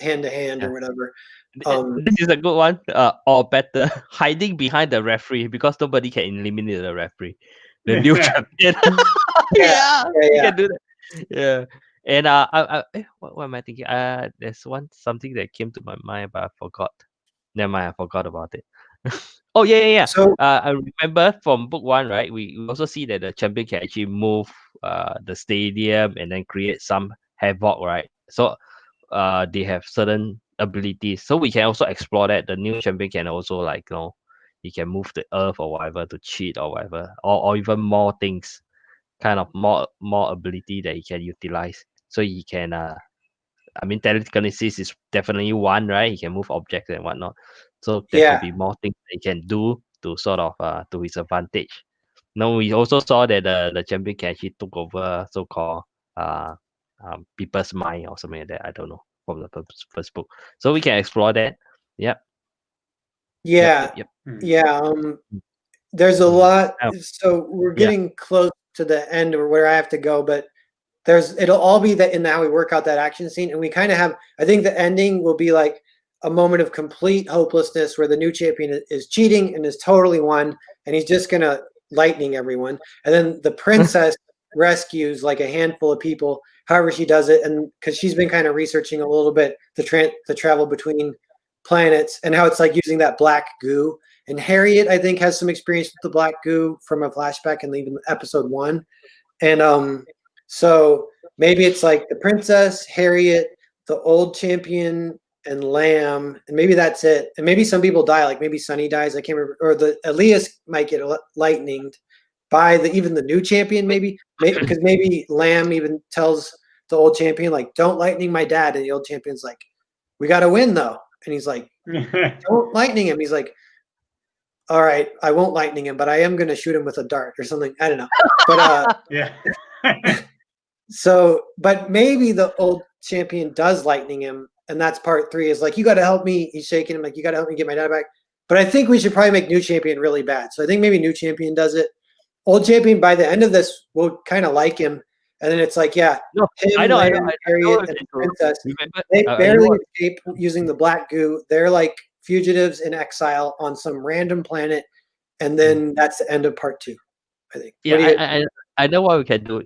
Speaker 2: hand to hand or whatever.
Speaker 1: This is a good one, or better, hiding behind the referee, because nobody can eliminate the referee. The new champion. You can do that. Yeah. And what am I thinking? There's something that came to my mind, but I forgot. Never mind, I forgot about it. Oh yeah.
Speaker 2: So
Speaker 1: I remember from book 1, right? We also see that the champion can actually move the stadium and then create some havoc, right? So they have certain abilities, so we can also explore that. The new champion can also, like, he can move the earth or whatever to cheat or whatever, or even more things, kind of more ability that he can utilize. So he can telekinesis is definitely one, right? He can move objects and whatnot. So there could be more things that he can do to sort of to his advantage. Now we also saw that the champion can actually took over so-called people's mind or something like that. I don't know, from the first book. So we can explore that. Yep.
Speaker 2: Yeah. There's a lot. So we're getting close to the end or where I have to go, but it'll all be that in how we work out that action scene. And we kind of have, I think the ending will be like a moment of complete hopelessness where the new champion is cheating and is totally won. And he's just going to lightning everyone, and then the princess rescues like a handful of people. However, she does it, and because she's been kind of researching a little bit the travel between planets and how it's like using that black goo. And Harriet, I think, has some experience with the black goo from a flashback in even episode 1. And so maybe it's like the princess, Harriet, the old champion, and Lamb, and maybe that's it. And maybe some people die, like maybe Sunny dies. I can't remember, or the Elias might get lightninged by even the new champion, maybe because maybe Lamb even tells the old champion like, "Don't lightning my dad," and the old champion's like, "We got to win though," and he's like, "Don't lightning him." He's like, "All right, I won't lightning him, but I am going to shoot him with a dart or something." I don't know, but
Speaker 3: yeah.
Speaker 2: So, but maybe the old champion does lightning him, and that's part 3. Is like, you got to help me. He's shaking him like, you got to help me get my dad back. But I think we should probably make new champion really bad. So I think maybe new champion does it. Old champion by the end of this will kind of like him, and then it's like, yeah,
Speaker 1: No,
Speaker 2: him,
Speaker 1: I know,
Speaker 2: Harriet, and
Speaker 1: okay,
Speaker 2: the princess.
Speaker 1: remember,
Speaker 2: They
Speaker 1: I
Speaker 2: barely
Speaker 1: know,
Speaker 2: escape using the black goo. They're like fugitives in exile on some random planet, and then that's the end of part 2. I think. What do you-
Speaker 1: yeah, I know what we can do.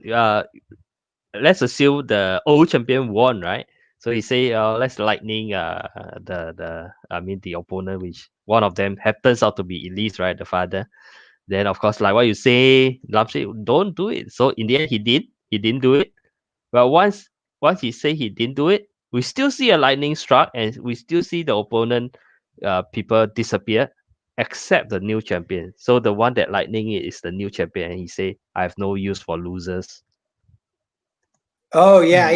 Speaker 1: Let's assume the old champion won, right? So he say, let's lightning the opponent, which one of them happens out to be Elise, right? The father. Then of course, like what you say, Lam say, don't do it. So in the end, he didn't do it. But once he say he didn't do it, we still see a lightning struck, and we still see the opponent people disappear, except the new champion. So the one that lightning it is the new champion, and he say, I have no use for losers.
Speaker 2: Oh yeah.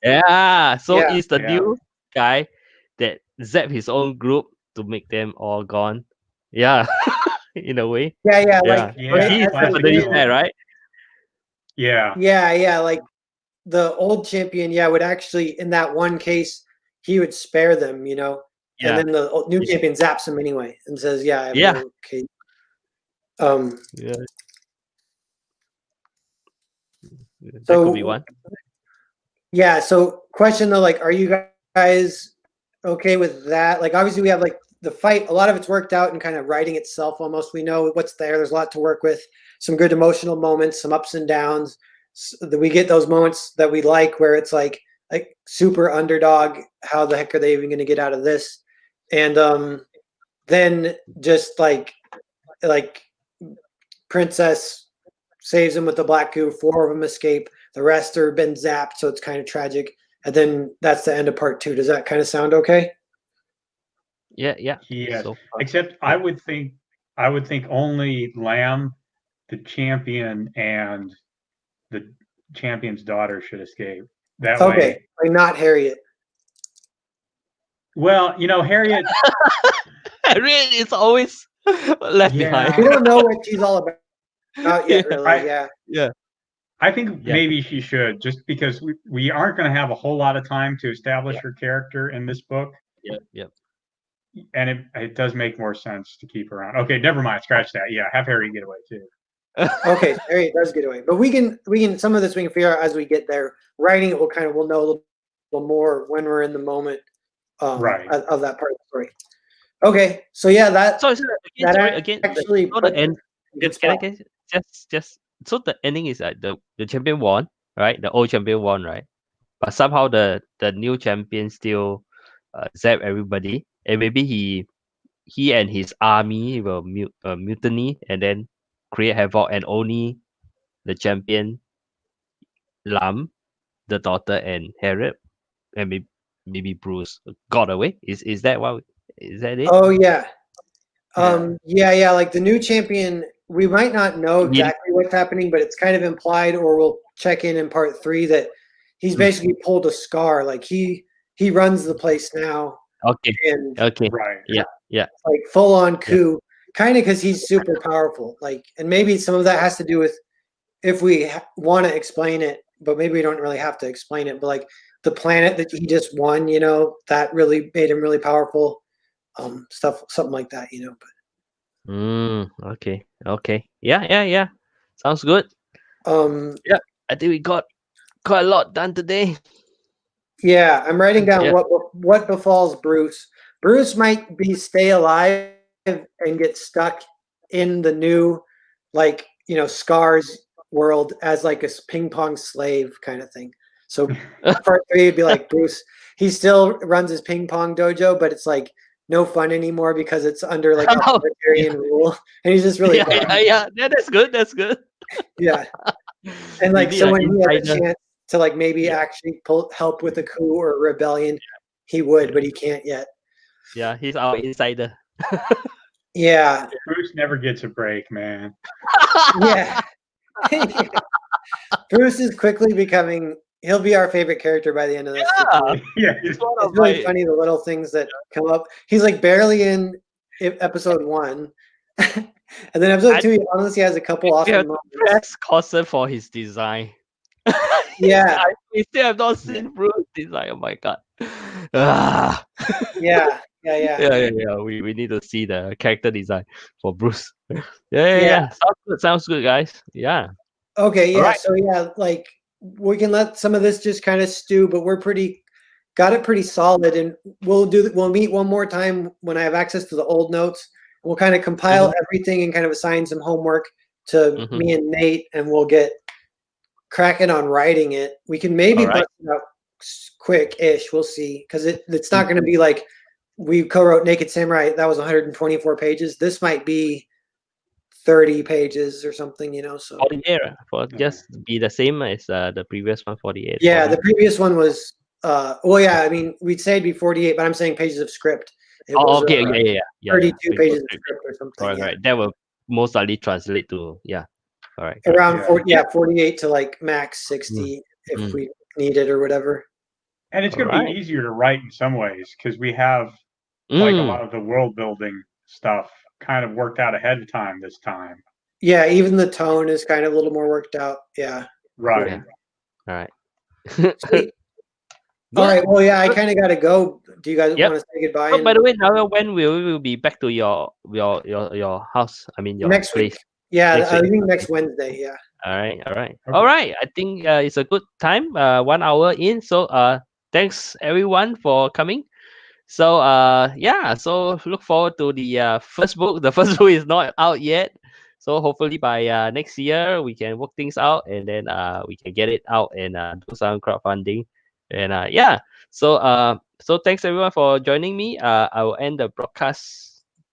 Speaker 1: Yeah, so
Speaker 2: Yeah.
Speaker 1: it's the
Speaker 3: Yeah.
Speaker 1: new guy that zap his own group to make them all gone. Yeah, in a way.
Speaker 2: Yeah.
Speaker 1: Yeah,
Speaker 2: Like
Speaker 3: Yeah,
Speaker 1: he's
Speaker 3: classic
Speaker 1: definitely
Speaker 3: villain.
Speaker 1: there, right?
Speaker 3: Yeah.
Speaker 2: yeah. Like the old champion, would actually in that one case he would spare them,
Speaker 1: Yeah,
Speaker 2: and then the new
Speaker 1: Yeah.
Speaker 2: champion zaps him anyway and says, "Yeah, I have
Speaker 1: Yeah.
Speaker 2: no case."
Speaker 1: yeah. That
Speaker 2: So
Speaker 1: could be one.
Speaker 2: yeah. So question though, like, are you guys okay with that? Like, obviously we have like the fight. A lot of it's worked out and kind of writing itself almost. We know what's there. There's a lot to work with. Some good emotional moments, some ups and downs. We get those moments that we like where it's like super underdog. How the heck are they even going to get out of this? And then just like Princess saves him with the black goo. 4 of them escape. The rest are been zapped, so it's kind of tragic. And then that's the end of part 2. Does that kind of sound okay?
Speaker 1: Yeah.
Speaker 3: Yes.
Speaker 1: So
Speaker 3: Except I would think only Lamb, the champion, and the champion's daughter should escape. That
Speaker 2: Okay,
Speaker 3: way.
Speaker 2: like not Harriet.
Speaker 3: Well, Harriet.
Speaker 1: Harriet is always left
Speaker 2: We
Speaker 3: Yeah.
Speaker 1: behind.
Speaker 2: don't know what she's all about yet, really.
Speaker 3: I-
Speaker 2: Yeah.
Speaker 3: I think
Speaker 1: Yeah.
Speaker 3: maybe she should, just because we aren't going to have a whole lot of time to establish her character in this book,
Speaker 1: Yeah.
Speaker 3: and it does make more sense to keep her around. Okay, never mind. Scratch that. Yeah, have Harry get away too.
Speaker 2: Okay, Harriet does get away, but we can some of this we can figure out as we get there. Writing it, we'll know a little more when we're in the moment,
Speaker 3: Right.
Speaker 2: of that part of the story. Okay, so yeah, that
Speaker 1: So
Speaker 2: that
Speaker 1: again,
Speaker 2: actually
Speaker 1: so the end.
Speaker 2: good
Speaker 1: Can I
Speaker 2: spot.
Speaker 1: just so the ending is that the champion won, right? The old champion won, right? But somehow the new champion still zap everybody, and maybe he and his army will mutiny and then create havoc, and only the champion Lam, the daughter, and Harriet, and maybe Bruce got away. Is that what? Is that it?
Speaker 2: Oh yeah. Yeah, like the new champion, we might not know exactly what's happening, but it's kind of implied, or we'll check in part 3 that he's basically pulled a Scar. Like he runs the place now,
Speaker 1: Okay.
Speaker 2: and
Speaker 1: Okay.
Speaker 3: Right.
Speaker 1: Yeah.
Speaker 2: like full on coup, kind of because he's super powerful. Like, and maybe some of that has to do with if we want to explain it, but maybe we don't really have to explain it. But like the planet that he just won, that really made him really powerful. Something like that, But
Speaker 1: Okay. Yeah. Sounds good.
Speaker 2: Yeah,
Speaker 1: I think we got quite a lot done today.
Speaker 2: yeah, I'm writing down
Speaker 1: Yeah.
Speaker 2: what befalls Bruce. Bruce might stay alive and get stuck in the new like Scar's world as like a ping pong slave kind of thing. So part 3 would be like Bruce. He still runs his ping pong dojo, but it's like no fun anymore because it's under like authoritarian rule, and he's just really bad.
Speaker 1: Yeah. That's good. That's good.
Speaker 2: Yeah, and like
Speaker 1: Maybe
Speaker 2: so
Speaker 1: an
Speaker 2: when he had a
Speaker 1: insider.
Speaker 2: chance to like maybe actually help with a coup or a rebellion, he would, but he can't yet.
Speaker 1: Yeah, he's our insider.
Speaker 2: Yeah,
Speaker 3: Bruce never gets a break, man.
Speaker 2: yeah. Bruce is quickly becoming. He'll be our favorite character by the end of this.
Speaker 3: Yeah,
Speaker 1: He's one
Speaker 2: It's
Speaker 1: of
Speaker 2: really
Speaker 1: my
Speaker 2: funny the little things that come up. He's like barely in episode 1, and then episode 2 he honestly has a couple
Speaker 1: we
Speaker 2: awesome
Speaker 1: have to
Speaker 2: moments.
Speaker 1: press Cossin for his design.
Speaker 2: Yeah,
Speaker 1: We still have not seen Bruce design. Oh my god. Ah.
Speaker 2: yeah.
Speaker 1: Yeah. We need to see the character design for Bruce. Yeah. Sounds good, guys. Yeah.
Speaker 2: Okay, yeah.
Speaker 1: Alright.
Speaker 2: So yeah, like we can let some of this just kind of stew, but we're got it pretty solid, and we'll meet one more time when I have access to the old notes. We'll kind of compile everything and kind of assign some homework to me and Nate, and we'll get cracking on writing it. We can maybe bust it out quick-ish. We'll see, because it's not going to be like we co-wrote Naked Samurai. That was 124 pages. This might be 30 pages or something, so
Speaker 1: 48 for just be the same as the previous one, 48.
Speaker 2: yeah, the previous one was well, yeah, I mean we'd say it'd be 48, but I'm saying pages of script. It was,
Speaker 1: okay, yeah.
Speaker 2: 32 pages of script or something.
Speaker 1: Right. That will most likely translate to all right.
Speaker 2: Around 48 to like max 60 if we need it or whatever.
Speaker 3: And it's going to be easier to write in some ways because we have like a lot of the world building stuff kind of worked out ahead of time this time.
Speaker 2: Yeah, even the tone is kind of a little more worked out. Yeah.
Speaker 3: Right.
Speaker 1: All right.
Speaker 2: All right. Well, yeah, I kind of got to go. Do you guys want to say goodbye?
Speaker 1: Oh, by the way, now when will we be back to your house? I mean, your
Speaker 2: next
Speaker 1: place.
Speaker 2: Week. Yeah, I think next Wednesday. Yeah.
Speaker 1: All right. I think it's a good time. 1 hour in. So thanks everyone for coming. So so look forward to the first book. The first book is not out yet. So hopefully by next year we can work things out, and then we can get it out and do some crowdfunding. And so thanks everyone for joining me. I will end the broadcast